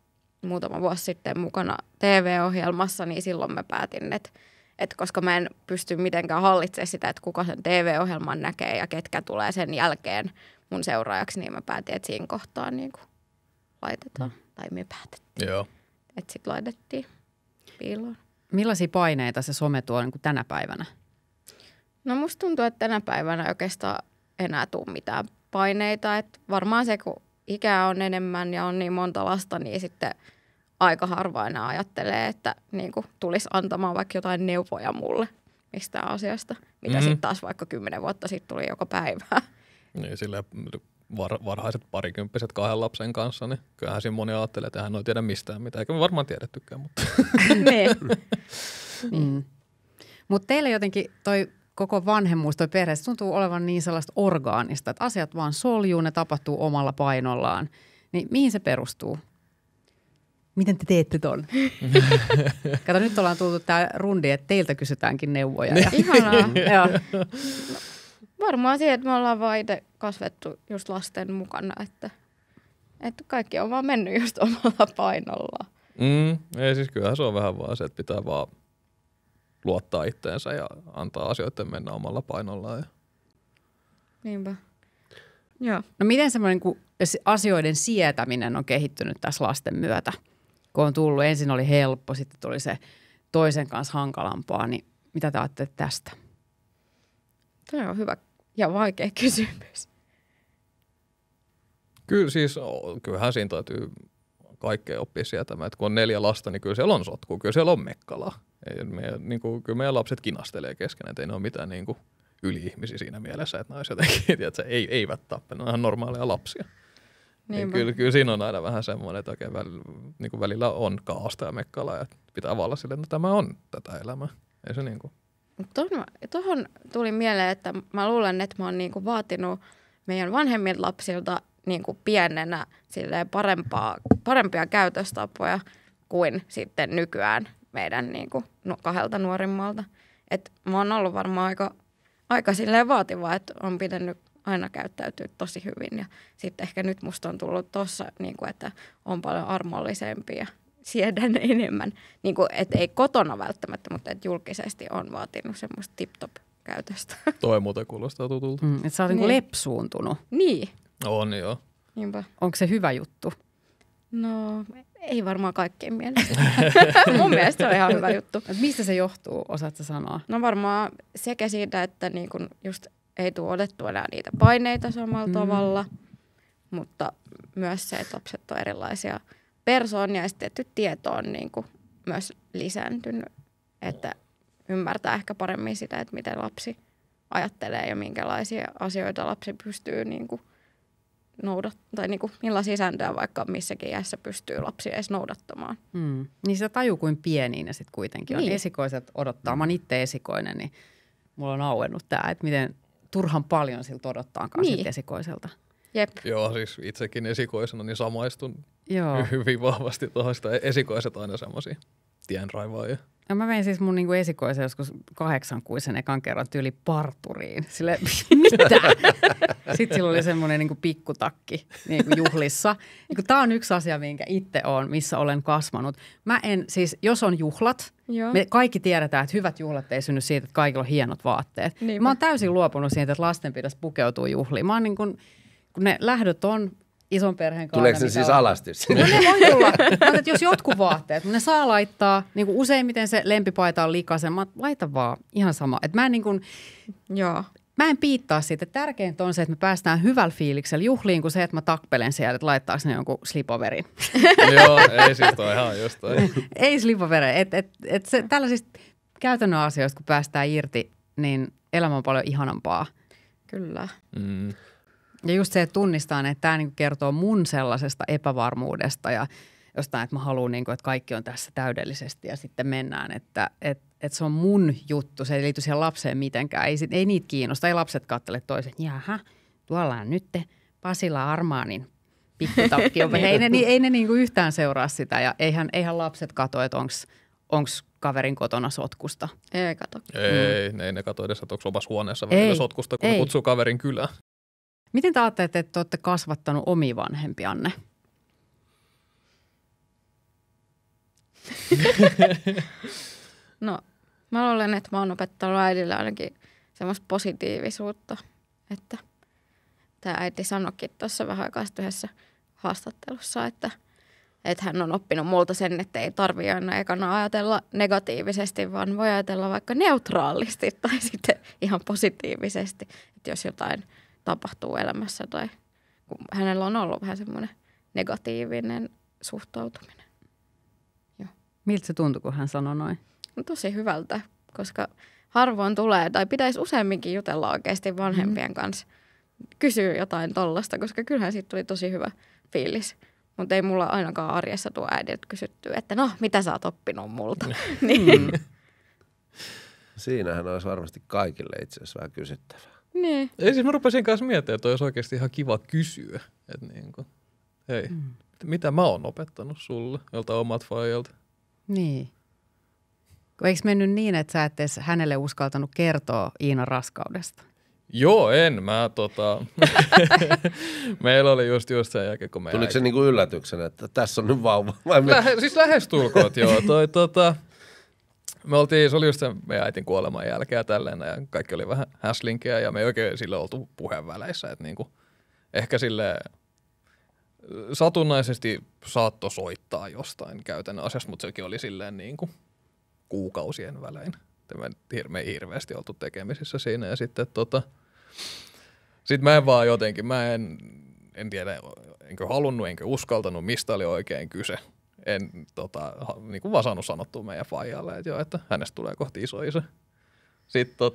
muutama vuosi sitten mukana TV-ohjelmassa, niin silloin mä päätin, että koska mä en pysty mitenkään hallitsemaan sitä, että kuka sen TV-ohjelman näkee ja ketkä tulee sen jälkeen mun seuraajaksi, niin mä päätin, että siinä kohtaa niin kuin laitetaan. Tai me päätettiin. Joo. Että sitten laitettiin piiloon. Millaisia paineita se some tuo niin kuin tänä päivänä? No musta tuntuu, että tänä päivänä ei oikeastaan enää tule mitään paineita. Että varmaan se, kun ikää on enemmän ja on niin monta lasta, niin sitten aika harva enää ajattelee, että niin kuin tulisi antamaan vaikka jotain neuvoja mulle mistään asiasta, mitä sitten taas vaikka 10 vuotta sitten tuli joka päivä. Niin silleen varhaiset parikymppiset 2 lapsen kanssa, niin kyllähän siinä moni ajattelee, että hän ei tiedä mistään mitään, eikä me varmaan tiedettykään, mutta... niin. Mutta teille jotenkin toi koko vanhemmuus, toi perhe, se tuntuu olevan niin sellaista orgaanista, että asiat vaan soljuu, ne tapahtuu omalla painollaan. Niin mihin se perustuu? Miten te teette ton? Kato, nyt ollaan tultu tää rundi, että teiltä kysytäänkin neuvoja. Ihanaa. Varmaan siihen, että me ollaan vaan itse kasvettu just lasten mukana, että kaikki on vaan mennyt just omalla painollaan. Ei siis kyllähän se on vähän vaan se, että pitää vaan luottaa itteensä ja antaa asioiden mennä omalla painollaan. Niinpä. Joo. No miten semmoinen kun asioiden sietäminen on kehittynyt tässä lasten myötä? Kun on tullut, ensin oli helppo, sitten tuli se toisen kanssa hankalampaa, niin mitä te ajattelette tästä? Tuo on hyvä ja vaikea kysymys. Kyllä siis, kyllähän siinä täytyy kaikkea oppia sietämään. Että kun on 4 lasta, niin kyllä siellä on sotkua, kyllä siellä on mekkalaa. Kyllä meidän lapset kinastelee keskenään, että ei ne ole mitään niin kuin yli-ihmisiä siinä mielessä, että ne olisi jotenkin, että eivät tappe, ne on ihan normaaleja lapsia. Niin kyllä siinä on aina vähän semmoinen, että oikein välillä on kaaosta ja mekkalaa ja pitää vaan olla silleen, että tämä on tätä elämää. Ei se niin kuin... Tuohon tuli mieleen, että mä luulen, että mä oon niinku vaatinut meidän vanhemmilta lapsilta niinku pienenä parempia käytöstapoja kuin sitten nykyään meidän niinku 2 nuorimmalta. Et mä oon ollut varmaan aika silleen vaativa, että on pitänyt aina käyttäytyä tosi hyvin. Ja sitten ehkä nyt musta on tullut tossa, niinku, että on paljon armollisempi ja siedän enemmän. Niinku, että ei kotona välttämättä, mutta että julkisesti on vaatinut semmoista tip-top-käytöstä. Toi muuten kuulostaa tutulta. Että sä oot niinku lepsuuntunut. Niin. On joo. Niinpä. Onko se hyvä juttu? No, ei varmaan kaikkien mielestä. Mun mielestä se on ihan hyvä juttu. Et mistä se johtuu, osaatko sanoa? No varmaan sekä siitä, että niin kun just ei tule otettua enää niitä paineita samalla tavalla, mutta myös se, että lapset on erilaisia persoonia ja sitten tieto on niin kuin myös lisääntynyt, että ymmärtää ehkä paremmin sitä, että miten lapsi ajattelee ja minkälaisia asioita lapsi pystyy niin kuin tai niin kuin millaisia sääntöjä vaikka missäkin iässä pystyy lapsi edes noudattamaan. Niin sitä tajuu kuin pieniin ja sitten kuitenkin on. Niin. Esikoiset odottaa. Mä oon itse esikoinen, niin mulla on auennut tää, että miten turhan paljon siltä odottaakaan siltä esikoiselta. Jep. Joo, siis itsekin esikoisena niin samaistun hyvin vahvasti tuohon sitä. Esikoiset aina semmoisia tienraivaajia. Ja mä vein siis mun niinku esikoisen joskus 8-kuisen ekan kerran tyyli parturiin. Sille mitä? Sitten sillä oli semmoinen niinku pikkutakki niinku juhlissa. Niinku, tää on yksi asia, minkä itse on, missä olen kasvanut. Mä en siis, jos on juhlat, me kaikki tiedetään, että hyvät juhlat ei synny siitä, että kaikilla on hienot vaatteet. Niinpä. Mä oon täysin luopunut siitä, että lasten pitäisi pukeutua juhliin. Mä oon niin kun ne lähdöt on ison perheen kanssa. Tuleeko ne siis alasti? No ne voi tulla. Mutta jos jotkut vaatteet, ne saa laittaa, niin kuin useimmiten se lempipaita on likaisen, mä laitan vaan ihan sama. Että mä en niin kuin, mä en piittaa siitä. Tärkeintä on se, että me päästään hyvällä fiiliksellä juhliin, kuin se, että mä tappelen sieltä, että laittaako ne jonkun slipoverin. Joo, ei siis toi ihan jostain. Ei slipoveri. Tällaisista käytännön asioista, kun päästään irti, niin elämä on paljon ihanampaa. Kyllä. Ja just se, että tunnistaa, että tämä niinku kertoo mun sellaisesta epävarmuudesta ja jostain, että mä haluan, niinku, että kaikki on tässä täydellisesti ja sitten mennään, että se on mun juttu. Se ei liity siihen lapseen mitenkään. Ei niitä kiinnosta. Ei lapset katsele toisen, jaha, tuolla on nyt Pasila Armaanin pikkutappio. Ei ne niinku yhtään seuraa sitä ja eihän lapset katso, että onko kaverin kotona sotkusta. Ei kato. Ei ne katso edes, että onko omassa huoneessa välillä sotkusta, kun ne kutsuu kaverin kylään. Miten te ajattelette, että olette kasvattanut omia vanhempianne? No, mä luulen, että mä oon opettanut äidille ainakin semmoista positiivisuutta, että tämä äiti sanoikin tuossa vähän aikaa yhdessä haastattelussa, että hän on oppinut multa sen, että ei tarvitse aina ekana ajatella negatiivisesti, vaan voi ajatella vaikka neutraalisti tai sitten ihan positiivisesti, että jos jotain tapahtuu elämässä tai kun hänellä on ollut vähän semmoinen negatiivinen suhtautuminen. Joo. Miltä se tuntui, kun hän sanoi noin? No, tosi hyvältä, koska harvoin tulee, tai pitäisi useamminkin jutella oikeasti vanhempien kanssa, kysyä jotain tollasta, koska kyllähän siitä tuli tosi hyvä fiilis. Mutta ei mulla ainakaan arjessa tuo äidiltä kysytty, että no, mitä sä oot oppinut multa? Niin. Siinähän olisi varmasti kaikille itse asiassa vähän kysyttävää. Niin. Ei siis mä rupesin kanssa miettimään, että olisi oikeasti ihan kiva kysyä, että niinku, hei, mitä mä oon opettanut sulle, jolta omat faijalta. Niin. Eikö mennyt niin, että sä et edes hänelle uskaltanut kertoa Iinan raskaudesta? Joo, en. Meillä oli just sen jälkeen, kun me Tuliko se niinku yllätyksenä, että tässä on nyt vauva? Siis lähestulkoot, joo. Se oli just sen meidän äitin kuoleman jälkeen ja tälleen, ja kaikki oli vähän häslinkiä, ja me ei oikein sille oltu puheenväleissä, että niinku, ehkä sille satunnaisesti saattoi soittaa jostain käytännön asiasta, mutta sekin oli silleen niinku kuukausien välein. Me ei hirveästi oltu tekemisissä siinä, ja sitten sit mä en vaan jotenkin, en tiedä, enkö halunnut, enkö uskaltanut, mistä oli oikein kyse. En niin kuin vaan saanut sanottua meidän faijalle, että joo, että hänestä tulee kohti isoisä. Sitten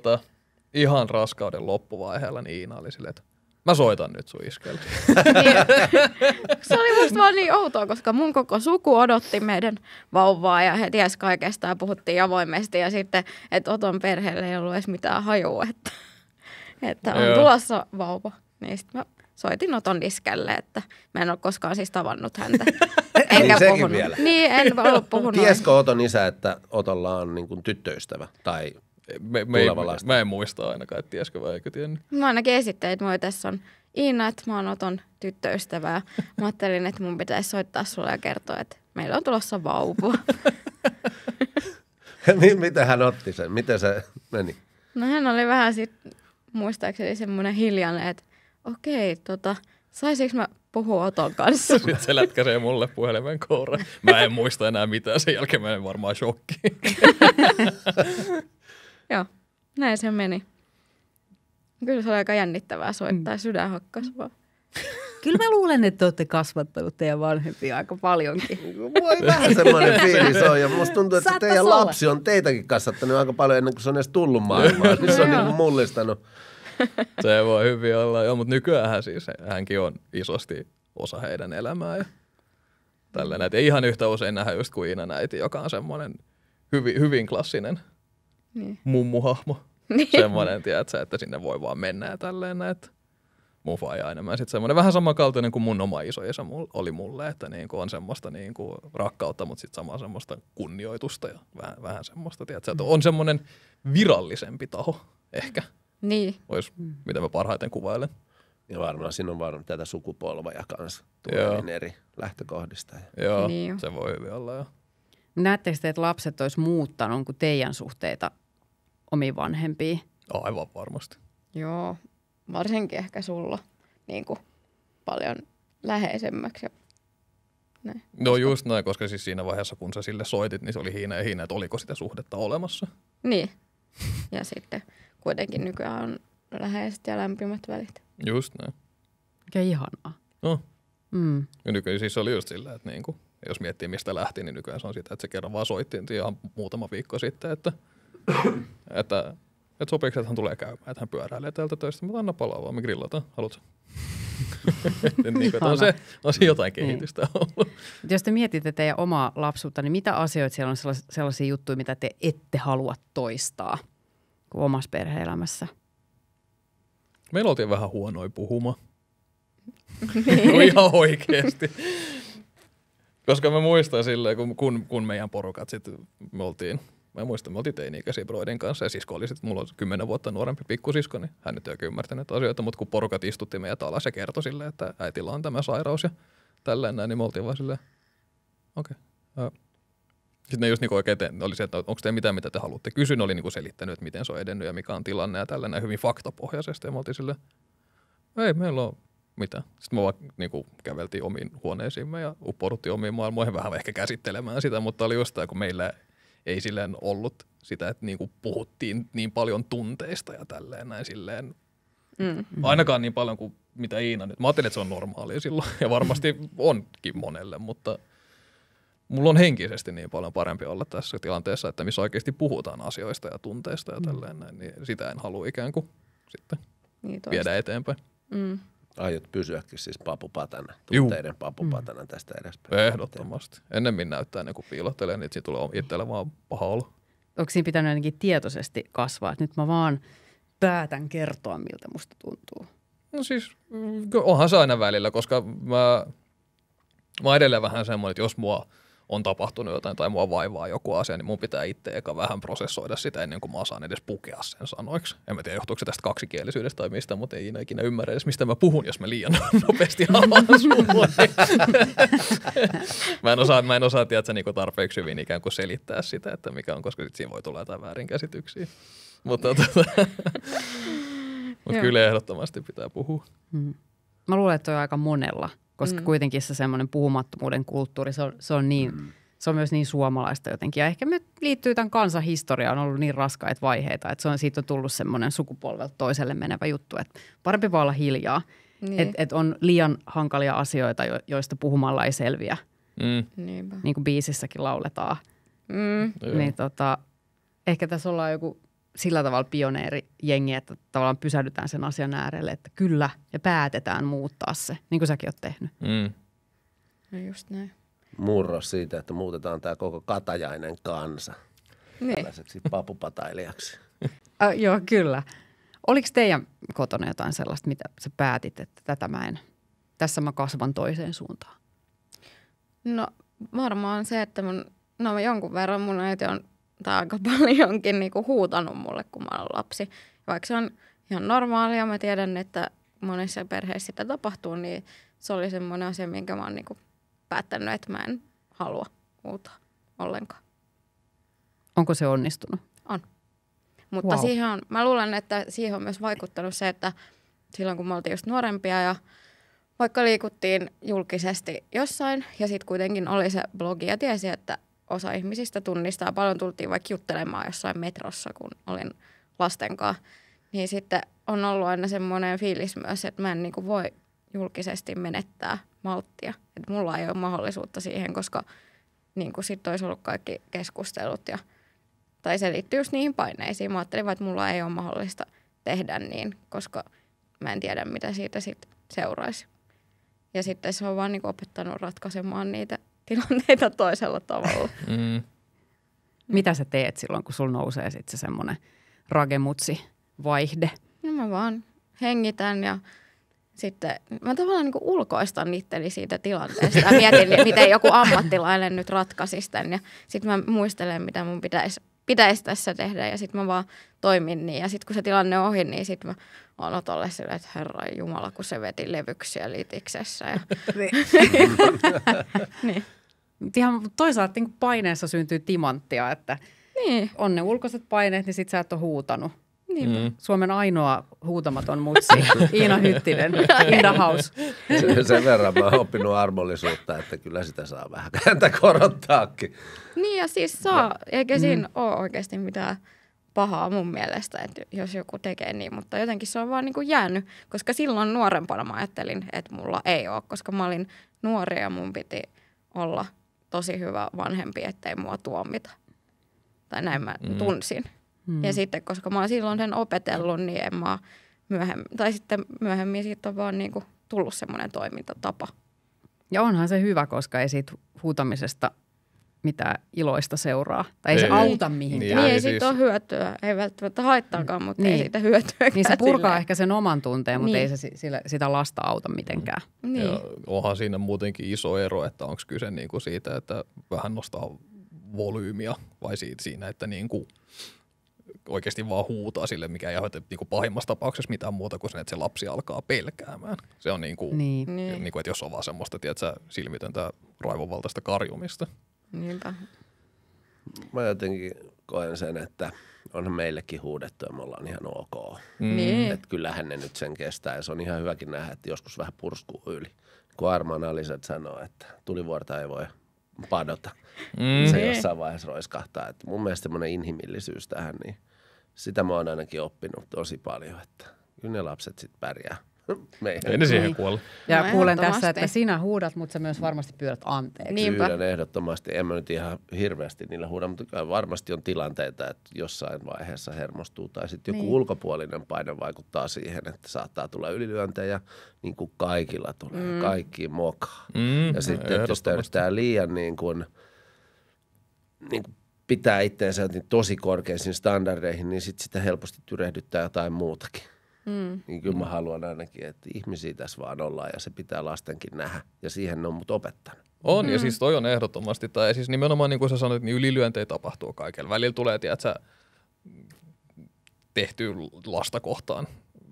ihan raskauden loppuvaiheella niin Iina oli silleen, että mä soitan nyt sun iskelle. Se oli musta vaan niin outoa, koska mun koko suku odotti meidän vauvaa ja he ties kaikesta ja puhuttiin avoimesti. Ja sitten, että Oton perheelle ei ollut edes mitään hajua, että on tulossa vauva. Niin sitten mä soitin Oton iskelle, että mä en ole koskaan siis tavannut häntä. Enkä sekin puhunut. vielä. Niin, en ollut puhunut. Tiesikö Oton isä, että Otolla on niin kuin tyttöystävä tai tuleva lasta? Mä en muista ainakaan, että tiesikö vai eikö tiennyt. Mä ainakin esittelin, että moi tässä on Iina, että mä oon Oton tyttöystävää. Mä ajattelin, että mun pitäisi soittaa sulle ja kertoa, että meillä on tulossa vauva. Miten hän otti sen? Miten se meni? No hän oli vähän sitten muistaakseni semmoinen hiljainen, että okei, saisinko mä puhua Oton kanssa? Sitten se lätkäsee mulle puhelimen kouraan. Mä en muista enää mitään, sen jälkeen mä en varmaan shokkiin. Joo, näin se meni. Kyllä se oli aika jännittävää soittaa, sydän hakkas vaan. Kyllä mä luulen, että te olette kasvattanut teidän vanhempia aika paljonkin. Voi vähän semmoinen fiilis on. Ja musta tuntuu, että Saattais teidän olla. lapsi on teitäkin kasvattanut aika paljon ennen kuin se on edes tullut maailmaan. Niin se on niin kuin mullistanut. Se voi hyvin olla, joo, mutta nykyään siis hänkin on isosti osa heidän elämää. Ja tälleen, että ei ihan yhtä usein nähdä just kuin Iinan äiti, joka on semmoinen hyvin klassinen mummuhahmo. Niin. Semmoinen, tiedätkö, että sinne voi vaan mennä ja tälleen, että mun faija enemmän. Sitten semmoinen vähän samankaltainen kuin mun oma isoisä oli mulle, että niinku on semmoista niinku rakkautta, mutta sitten samaa semmoista kunnioitusta ja vähän semmoista, tiedätkö, että on semmoinen virallisempi taho ehkä. Niin. Olisi, mitä mä parhaiten kuvailen. Ja varmaan siinä on varmaan tätä sukupolvea kanssa Joo. tulee niin eri lähtökohdista. Joo, Niin. se voi hyvin olla jo. Näettekö te, että lapset olisi muuttanut kuin teidän suhteita omiin vanhempiin? Aivan varmasti. Joo, varsinkin ehkä sulla niin kuin paljon läheisemmäksi. Ja näin. No just näin, koska siis siinä vaiheessa, kun sä sille soitit, niin se oli hiina, että oliko sitä suhdetta olemassa. Niin. Ja sitten kuitenkin nykyään on läheiset ja lämpimät välit. Just näin. Mikä ihanaa. No. Mm. Ja nykyään siis se oli just silleen, että niinku, jos miettii mistä lähti, niin nykyään se on sitä, että se kerran vaan soitti ihan muutama viikko sitten, että sopiiko, että hän tulee käymään, että hän pyöräilee täältä töistä, mutta anna palaa vaan, me grillataan, haluatko? Niin, on se jotain kehitystä ollut. Jos te mietitte teidän omaa lapsuutta, niin mitä asioita siellä on sellaisia juttuja, mitä te ette halua toistaa kuin omassa perhe-elämässä? Meillä oltiin vähän huonoin puhuma. Ihan oikeasti. Koska mä muistan silleen, kun meidän porukat sitten me oltiin teini-ikäisiä broidin kanssa ja sisko oli sitten, mulla on 10 vuotta nuorempi pikkusisko, niin hän nyt ei oikein ymmärtänyt asioita, mutta kun porukat istutti meidät alas ja kertoi silleen, että äitillä on tämä sairaus ja tälleen näin, niin me oltiin vaan silleen, okei. Sitten ne just niinku oikein oli se, että onko teillä mitään, mitä te haluatte kysyä, ne oli niinku selittänyt, että miten se on edennyt ja mikä on tilanne ja tällainen hyvin faktapohjaisesti ja me oltiin silleen, ei meillä on mitään. Sitten me vaan niinku käveltiin omiin huoneisiimme ja uppouduttiin omiin maailmoihin vähän ehkä käsittelemään sitä, mutta oli just tämä, kun meillä ei silleen ollut sitä, että niinku puhuttiin niin paljon tunteista ja tälleen näin silleen. Ainakaan niin paljon kuin mitä Iina nyt. Mä ajattelin, että se on normaalia silloin ja varmasti onkin monelle, mutta mulla on henkisesti niin paljon parempi olla tässä tilanteessa, että missä oikeasti puhutaan asioista ja tunteista ja tälleen näin, niin sitä en halua ikään kuin sitten viedä eteenpäin. Aiot pysyäkin siis papupatana, tunteiden papupatana tästä edespäin. Ehdottomasti. Ennemmin näyttää ennen kuin piilottelee, niin siitä tulee itselle vaan paha olo. Onko siinä pitänyt ainakin tietoisesti kasvaa, että nyt mä vaan päätän kertoa, miltä musta tuntuu? No siis onhan se aina välillä, koska mä oon edelleen vähän semmoinen, että jos mua on tapahtunut jotain tai mua vaivaa joku asia, niin mun pitää itse eka vähän prosessoida sitä ennen kuin mä osaan edes pukea sen sanoiksi. En mä tiedä, johtuuko se tästä kaksikielisyydestä tai mistä, mutta ei ikinä ymmärrä edes, mistä mä puhun, jos mä liian nopeasti avaan sulle. Mä en osaa tiedä, niinku tarpeeksi hyvin ikään kuin selittää sitä, että mikä on, koska sit siinä voi tulla jotain väärinkäsityksiä. Mutta kyllä ehdottomasti pitää puhua. Mä luulen, että on aika monella. Koska kuitenkin se semmoinen puhumattomuuden kulttuuri, se on myös niin suomalaista jotenkin. Ja ehkä liittyy tämän kansan historiaan, on ollut niin raskaita vaiheita, että siitä on tullut semmoinen sukupolvelta toiselle menevä juttu, että parempi vaan olla hiljaa. Niin. Että on liian hankalia asioita, joista puhumalla ei selviä. Niin kuin biisissäkin lauletaan. Niin ehkä tässä ollaan joku sillä tavalla pioneerijengi, että tavallaan pysähdytään sen asian äärelle, että kyllä, ja päätetään muuttaa se, niin kuin säkin oot tehnyt. No just näin. Murros siitä, että muutetaan tämä koko katajainen kansa tällaiseksi papupatailijaksi. Joo, kyllä. Oliko teidän kotona jotain sellaista, mitä sä päätit, että tässä mä kasvan toiseen suuntaan? No varmaan se, että jonkun verran mun äiti on tai aika paljonkin niinku huutanut mulle, kun mä olen lapsi. Vaikka se on ihan normaalia, mä tiedän, että monessa perheessä sitä tapahtuu, niin se oli semmoinen asia, minkä mä oon niinku päättänyt, että mä en halua huutaa ollenkaan. Onko se onnistunut? On. Mutta mä luulen, että siihen on myös vaikuttanut se, että silloin kun me oltiin just nuorempia ja vaikka liikuttiin julkisesti jossain ja sitten kuitenkin oli se blogi ja tiesi, että osa ihmisistä tunnistaa. Paljon tultiin vaikka juttelemaan jossain metrossa, kun olin lasten kanssa. Niin sitten on ollut aina semmoinen fiilis myös, että mä en niinku voi julkisesti menettää malttia. Että mulla ei ole mahdollisuutta siihen, koska niinku sitten olisi ollut kaikki keskustelut. Tai se liittyy just niihin paineisiin. Mä ajattelin, että mulla ei ole mahdollista tehdä niin, koska mä en tiedä, mitä siitä sitten seuraisi. Ja sitten se on vaan niinku opettanut ratkaisemaan niitä tilanteita toisella tavalla. Mitä sä teet silloin, kun sulla nousee sitten se semmoinen ragemutsi-vaihde? No mä vaan hengitän ja sitten mä tavallaan niin kuin ulkoistan itteni siitä tilanteesta ja mietin, miten joku ammattilainen nyt ratkaisisi tämän. Ja sitten mä muistelen, mitä mun pitäisi tässä tehdä ja sitten mä vaan toimin niin. Ja sitten kun se tilanne on ohi, niin sitten mä oon otolle silleen, että herra jumala, kun se veti levyksiä litiksessä. Ja niin. Ihan toisaalta niin paineessa syntyy timanttia, että on ne ulkoiset paineet, niin sit sä et ole huutanut. Suomen ainoa huutamaton mutsi, Iina Hyttinen, in the house. Sen verran mä oon oppinut armollisuutta, että kyllä sitä saa vähän kääntä korottaakin. Niin ja siis saa, eikä siinä ole oikeasti mitään pahaa mun mielestä, että jos joku tekee niin, mutta jotenkin se on vaan niin kuin jäänyt, koska silloin nuorempana mä ajattelin, että mulla ei ole, koska mä olin nuori ja mun piti olla tosi hyvä vanhempi, ettei mua tuomita. Tai näin mä tunsin. Ja sitten, koska mä oon silloin sen opetellut, niin en mä myöhemmin siitä on vaan niinku tullut semmoinen toimintatapa. Ja onhan se hyvä, koska ei siitä huutamisesta mitään iloista seuraa. Tai ei se Ei. auta Niin, mihinkään. Niin, ei ei siis- siitä ole hyötyä. Ei välttämättä haittaakaan, mutta ei Niin. siitä hyötyä. Niin se purkaa ehkä sen oman tunteen, mutta Niin. ei se sitä lasta auta mitenkään. Niin. Ja onhan siinä muutenkin iso ero, että onko kyse niinku siitä, että vähän nostaa volyymiä vai siinä, että niinku oikeasti vaan huutaa sille, mikä ei aiheuta niinku pahimmassa tapauksessa mitään muuta kuin sen, että se lapsi alkaa pelkäämään. Se on niinku, Niin. niinku että jos on vaan semmoista, tiedätkö, silmitöntä raivonvaltaista karjumista. Niinpä. Mä jotenkin koen sen, että onhan meillekin huudettu ja me ollaan ihan ok. Niin. Että kyllähän ne nyt sen kestää ja se on ihan hyväkin nähdä, että joskus vähän purskuu yli. Kun Arman Aliset sanoo, että tulivuorta ei voi padota. Se Niin. jossain vaiheessa roiskahtaa. Että mun mielestä semmoinen inhimillisyys tähän, niin sitä mä oon ainakin oppinut tosi paljon, että kyllä ne lapset sitten pärjää. Ei ne siihen Niin. kuole. Ja No, kuulen tässä, ehdottomasti. että sinä huudat, mutta sä myös varmasti pyydät anteeksi. Niinpä. Pyydän ehdottomasti. En mä nyt ihan hirveästi niillä huuda, mutta kyllä varmasti on tilanteita, että jossain vaiheessa hermostuu. Tai sitten joku Niin. ulkopuolinen paine vaikuttaa siihen, että saattaa tulla ylilyöntejä, niin kuin kaikilla tulee. Kaikki mokaa. Ja sitten, että jos yrittää liian niin kuin pitää itseensä niin tosi korkeisiin standardeihin, niin sitten sitä helposti tyrehdyttää jotain muutakin. Niin kyllä mä haluan ainakin, että ihmisiä tässä vaan ollaan ja se pitää lastenkin nähdä. Ja siihen ne on mut opettanut. On, ja siis toi on ehdottomasti, tai siis nimenomaan niin kuin sä sanoit, niin ylilyöntejä tapahtuu kaikella. Välillä tulee, tiedätkö, tehty lasta kohtaan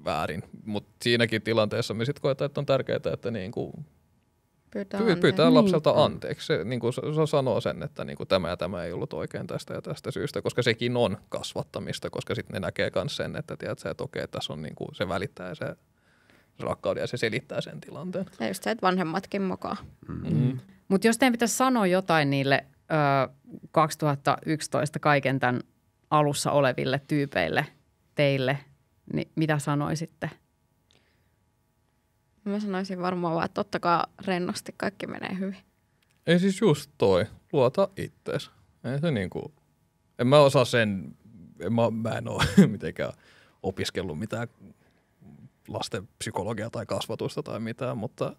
väärin, mutta siinäkin tilanteessa me sitten koetaan, että on tärkeää, että niin kuin pyytää lapselta anteeksi. Se, niin kuin se sanoo sen, että niin kuin tämä ja tämä ei ollut oikein tästä ja tästä syystä, koska sekin on kasvattamista, koska sitten ne näkee myös sen, että, tiedätkö, että okei, tässä on niin kuin, se välittää ja se rakkauden ja se selittää sen tilanteen. Ja just se, että vanhemmatkin mokaa. Mutta jos teidän pitäisi sanoa jotain niille 2011 kaiken tämän alussa oleville tyypeille, teille, niin mitä sanoisitte? Mä sanoisin varmaan vaan, että ottakaa rennosti, kaikki menee hyvin. Ei siis just toi, luota ittees. Ei se niinku, en mä osaa sen, mä en oo mitenkään opiskellut mitään lasten psykologiaa tai kasvatusta tai mitään, mutta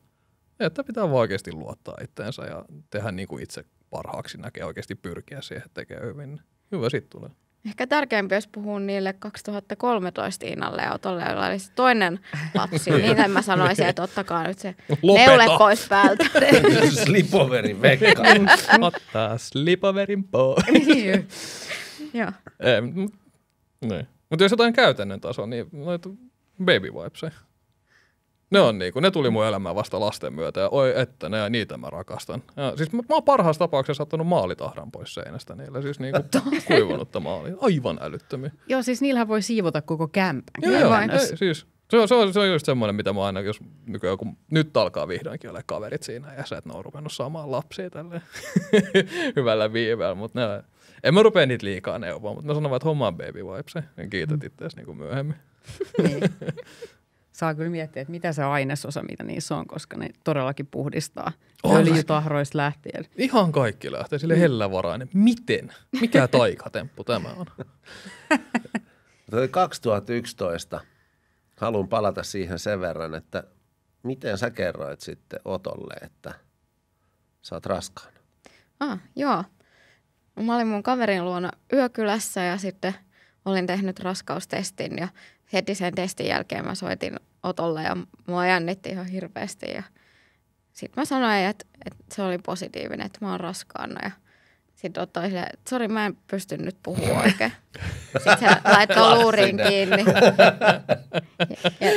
että pitää vaan oikeasti luottaa itteensä ja tehdä niinku itse parhaaksi, näkee oikeasti pyrkiä siihen, että tekee hyvin. Hyvä sit tulee. Ehkä tärkeämpi, jos puhuu niille 2013 Iinalle ja Otolle, jolla oli se toinen lapsi. Niitä mä sanoisin, että ottakaa nyt se Lopeta! neule pois päältä. Slipoverin Vekka. Ottaa slipaverin pois. Joo. Ei, niin. Mutta jos jotain käytännön tasoa, niin noita baby wipes. Ne on niinku, ne tuli mun elämään vasta lasten myötä ja oi että ne ja niitä mä rakastan. Ja, siis mä oon parhaassa tapauksessa ottanut maalitahran pois seinästä niillä, siis niinku kuivunutta maalia. Aivan älyttömiä. Joo, siis niillähän voi siivota koko kämpän. Joo, käytännössä. ei, siis se on just semmoinen, mitä mä aina, jos nykyään, kun nyt alkaa vihdoinkin olla kaverit siinä ja sä et ne on ruvennut saamaan lapsia tälleen hyvällä viiveellä, mutta ne, en mä rupea niitä liikaa neuvoa, mutta mä sanon vaan, että homma on baby wipes, niin kiität itseäsi niinku myöhemmin. Niin. Saa kyllä miettiä, että mitä se ainesosa, mitä niissä on, koska ne todellakin puhdistaa. Öljytahroista lähtien. Ihan kaikki lähtee sille hellävarainen. Miten? Mikä taikatemppu tämä on? Toi 2011. Haluan palata siihen sen verran, että miten sä kerroit sitten Otolle, että sä oot raskaana? Joo. Mä olin mun kaverin luona yökylässä ja sitten olin tehnyt raskaustestin ja heti sen testin jälkeen mä soitin Otolle ja mua jännitti ihan hirveästi ja sitten mä sanoin, että se oli positiivinen, että mä oon raskaana ja sitten Otto oli silleen, että sori mä en pysty nyt puhua oikein. Sitten se laittoi luuriin kiinni. Ja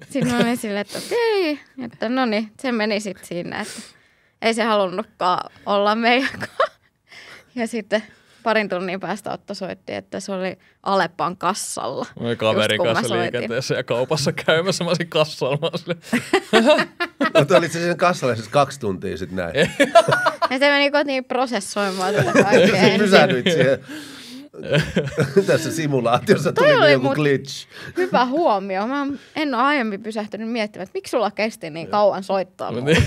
sitten mä olin silleen, että okei, että no niin, se meni sitten siinä, että ei se halunnutkaan olla meidän kanssa. Ja sitten parin tunnin päästä Otto soitti, että se oli Aleppan kassalla. Mä olin kaverin just kun mä kanssa soitin. liikenteessä ja kaupassa käymässä. Mä olisin kassalla. Mutta olit sen kassalle siis 2 tuntia sitten näin. Ja se meni kotiin prosessoimaan tätä kaikkea. Pysähdyit siihen. Tässä simulaatiossa Toi tuli oli joku mut- glitch. Hyvä huomio. Mä en ole aiemmin pysähtynyt miettimään, että miksi sulla kesti niin kauan soittaa mulle.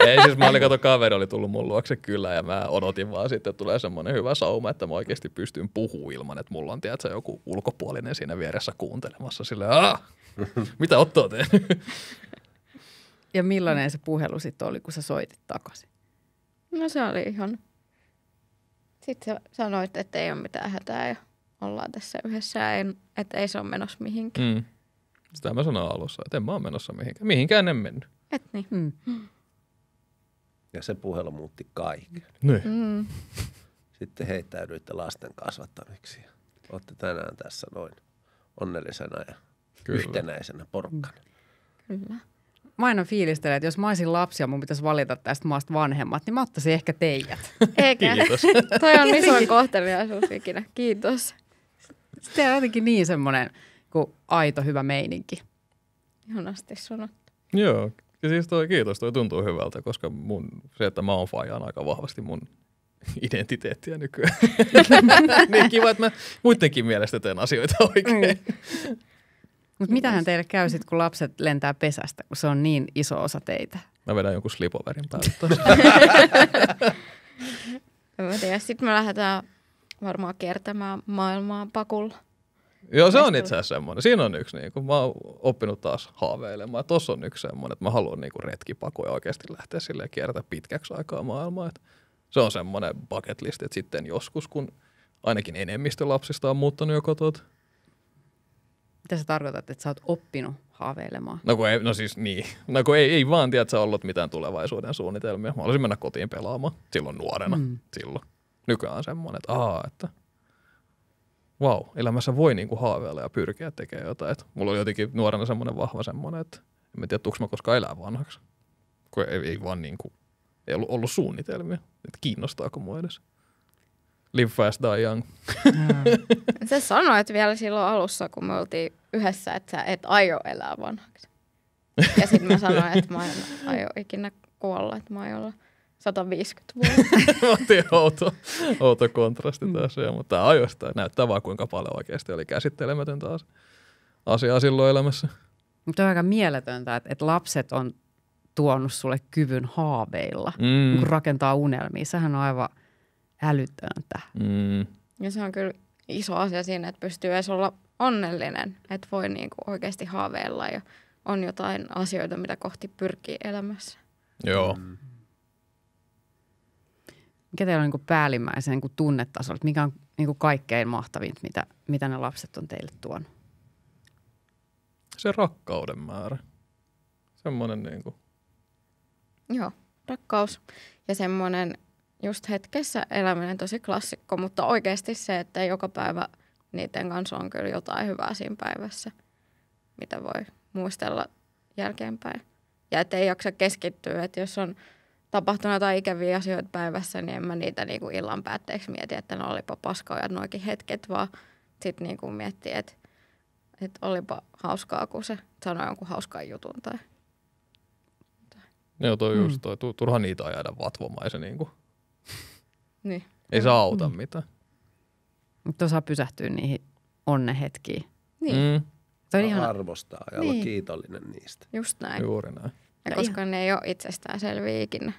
Ei siis mä olin, kato kaveri oli tullut mun luokse kyllä ja mä odotin vaan sitten, että tulee semmoinen hyvä sauma, että mä oikeasti pystyn puhumaan ilman, että mulla on tiedätkö, joku ulkopuolinen siinä vieressä kuuntelemassa silleen, mitä Otto tehnyt? Ja millainen se puhelu sitten oli, kun sä soitit takaisin? No se oli ihan Sitten sä sanoit, että ei ole mitään hätää ja ollaan tässä yhdessä ja että ei se ole menossa mihinkään. Sitä mä sanoin alussa, että en mä ole menossa mihinkään. Mihinkään en mennyt. Et niin. Ja se puhelu muutti kaiken. Niin. Sitten heittäydyitte lasten kasvattamiksi. Olette tänään tässä noin onnellisena ja yhtenäisenä porukkana. Kyllä. Mä aina fiilistelen, että jos mä olisin lapsi ja mun pitäisi valita tästä maasta vanhemmat, niin mä ottaisin ehkä teidät. Eikä. Kiitos. Toi on isoin kohteliaisuus ikinä. Kiitos. Sitten on jotenkin niin semmoinen kuin aito hyvä meininki. Ihanasti sanottu. Joo. Ja siis kiitos, toi tuntuu hyvältä, koska se, että mä oon faija on aika vahvasti mun identiteettiä nykyään. Niin kiva, että mä muidenkin mielestä teen asioita oikein. Mutta mitähän teille käy sitten, kun lapset lentää pesästä, kun se on niin iso osa teitä? Mä vedän jonkun slipoverin päälle. Mä tiedän, sitten me lähdetään varmaan kiertämään maailmaa pakulla. Joo, se on itse asiassa semmoinen. Siinä on yksi, niin kun mä oon oppinut taas haaveilemaan. Tossa on yksi semmoinen, että mä haluan niin retkipakoja oikeasti lähteä silleen kiertää pitkäksi aikaa maailmaa. Että se on semmoinen bucket list, että sitten joskus, kun ainakin enemmistö lapsista on muuttanut jo kotot. Mitä sä tarkoitat, että sä oot oppinut haaveilemaan? No kun ei vaan tiedä, että sä ollut mitään tulevaisuuden suunnitelmia. Mä olisin mennä kotiin pelaamaan silloin nuorena. Silloin. Nykyään on semmoinen, että elämässä voi niinku haaveilla ja pyrkiä tekemään jotain. Et mulla oli jotenkin nuorena semmoinen vahva semmoinen, että en tiedä, tuuks mä koskaan elää vanhaksi. Kun ei vaan niinku, ei ollut suunnitelmia. Että kiinnostaako mua edes. Live fast, die young. Sä sanoit vielä silloin alussa, kun me oltiin yhdessä, että sä et aio elää vanhaksi. Ja sitten mä sanoin, että mä en aio ikinä kuolla, että mä aion olla 150 vuotta. Mä otin outo kontrasti tässä, mutta tämä ajoista näyttää vaan, kuinka paljon oikeasti oli käsittelemätöntä asiaa silloin elämässä. Mutta on aika mieletöntä, että lapset on tuonut sulle kyvyn haaveilla, kun rakentaa unelmia. Sehän on aivan älytöntä. Ja se on kyllä iso asia siinä, että pystyy edes olla onnellinen, että voi niinku oikeasti haaveilla ja on jotain asioita, mitä kohti pyrkii elämässä. Joo. Mikä teillä on niinku päällimmäisen niinku tunnetasolla? Mikä on niinku kaikkein mahtavinta, mitä ne lapset on teille tuonut? Se rakkauden määrä. Semmoinen niinku. Joo, rakkaus ja semmoinen just hetkessä eläminen tosi klassikko, mutta oikeasti se, että joka päivä niiden kanssa on kyllä jotain hyvää siinä päivässä, mitä voi muistella jälkeenpäin. Ja että ei jaksa keskittyä, että jos on tapahtunut jotain ikäviä asioita päivässä, niin en mä niitä niinku illan päätteeksi mieti, että no olipa paskoja noikin hetket, vaan sitten niinku miettii, että olipa hauskaa, kun se sanoi jonkun hauskan jutun tai. Joo, toi just toi. Turha niitä ajada vatvomaan, ei se niinku. Niin. Ei saa auta mitään. Mutta osaa pysähtyä niihin onnenhetkiin. Niin. Toi on ihana. Arvostaa ja olla kiitollinen niistä. Just näin. Juuri näin. Ja koska ne ei ole itsestäänselviä ikinä.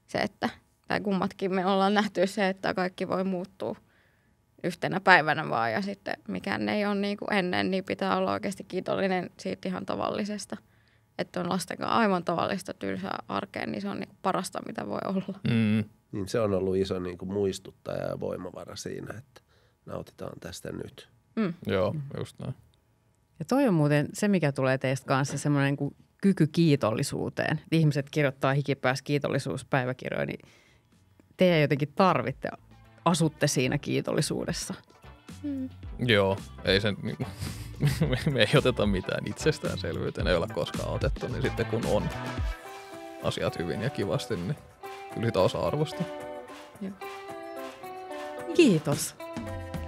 Se, että, tai kummatkin me ollaan nähty se, että kaikki voi muuttua yhtenä päivänä vaan. Ja sitten mikään ei ole niin kuin ennen, niin pitää olla oikeasti kiitollinen siitä ihan tavallisesta. Että on lasten kanssa aivan tavallista tylsää arkeen, niin se on niin kuin parasta, mitä voi olla. Niin se on ollut iso niin kuin muistuttaja ja voimavara siinä, että nautitaan tästä nyt. Joo, just näin. Ja toi on muuten se, mikä tulee teistä kanssa, semmoinen niin kuin kyky kiitollisuuteen. Ihmiset kirjoittaa hikipäässä kiitollisuuspäiväkirjoja, niin te jotenkin tarvitte, asutte siinä kiitollisuudessa. Joo, ei sen, me ei oteta mitään itsestäänselvyyteen, ei olla koskaan otettu, niin sitten kun on asiat hyvin ja kivasti, niin kyllä sitä osaa arvostaa. Joo. Kiitos.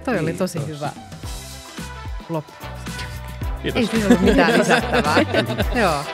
Toi oli tosi hyvä loppu. Kiitos. Ei siinä ollut mitään lisättävää. Joo.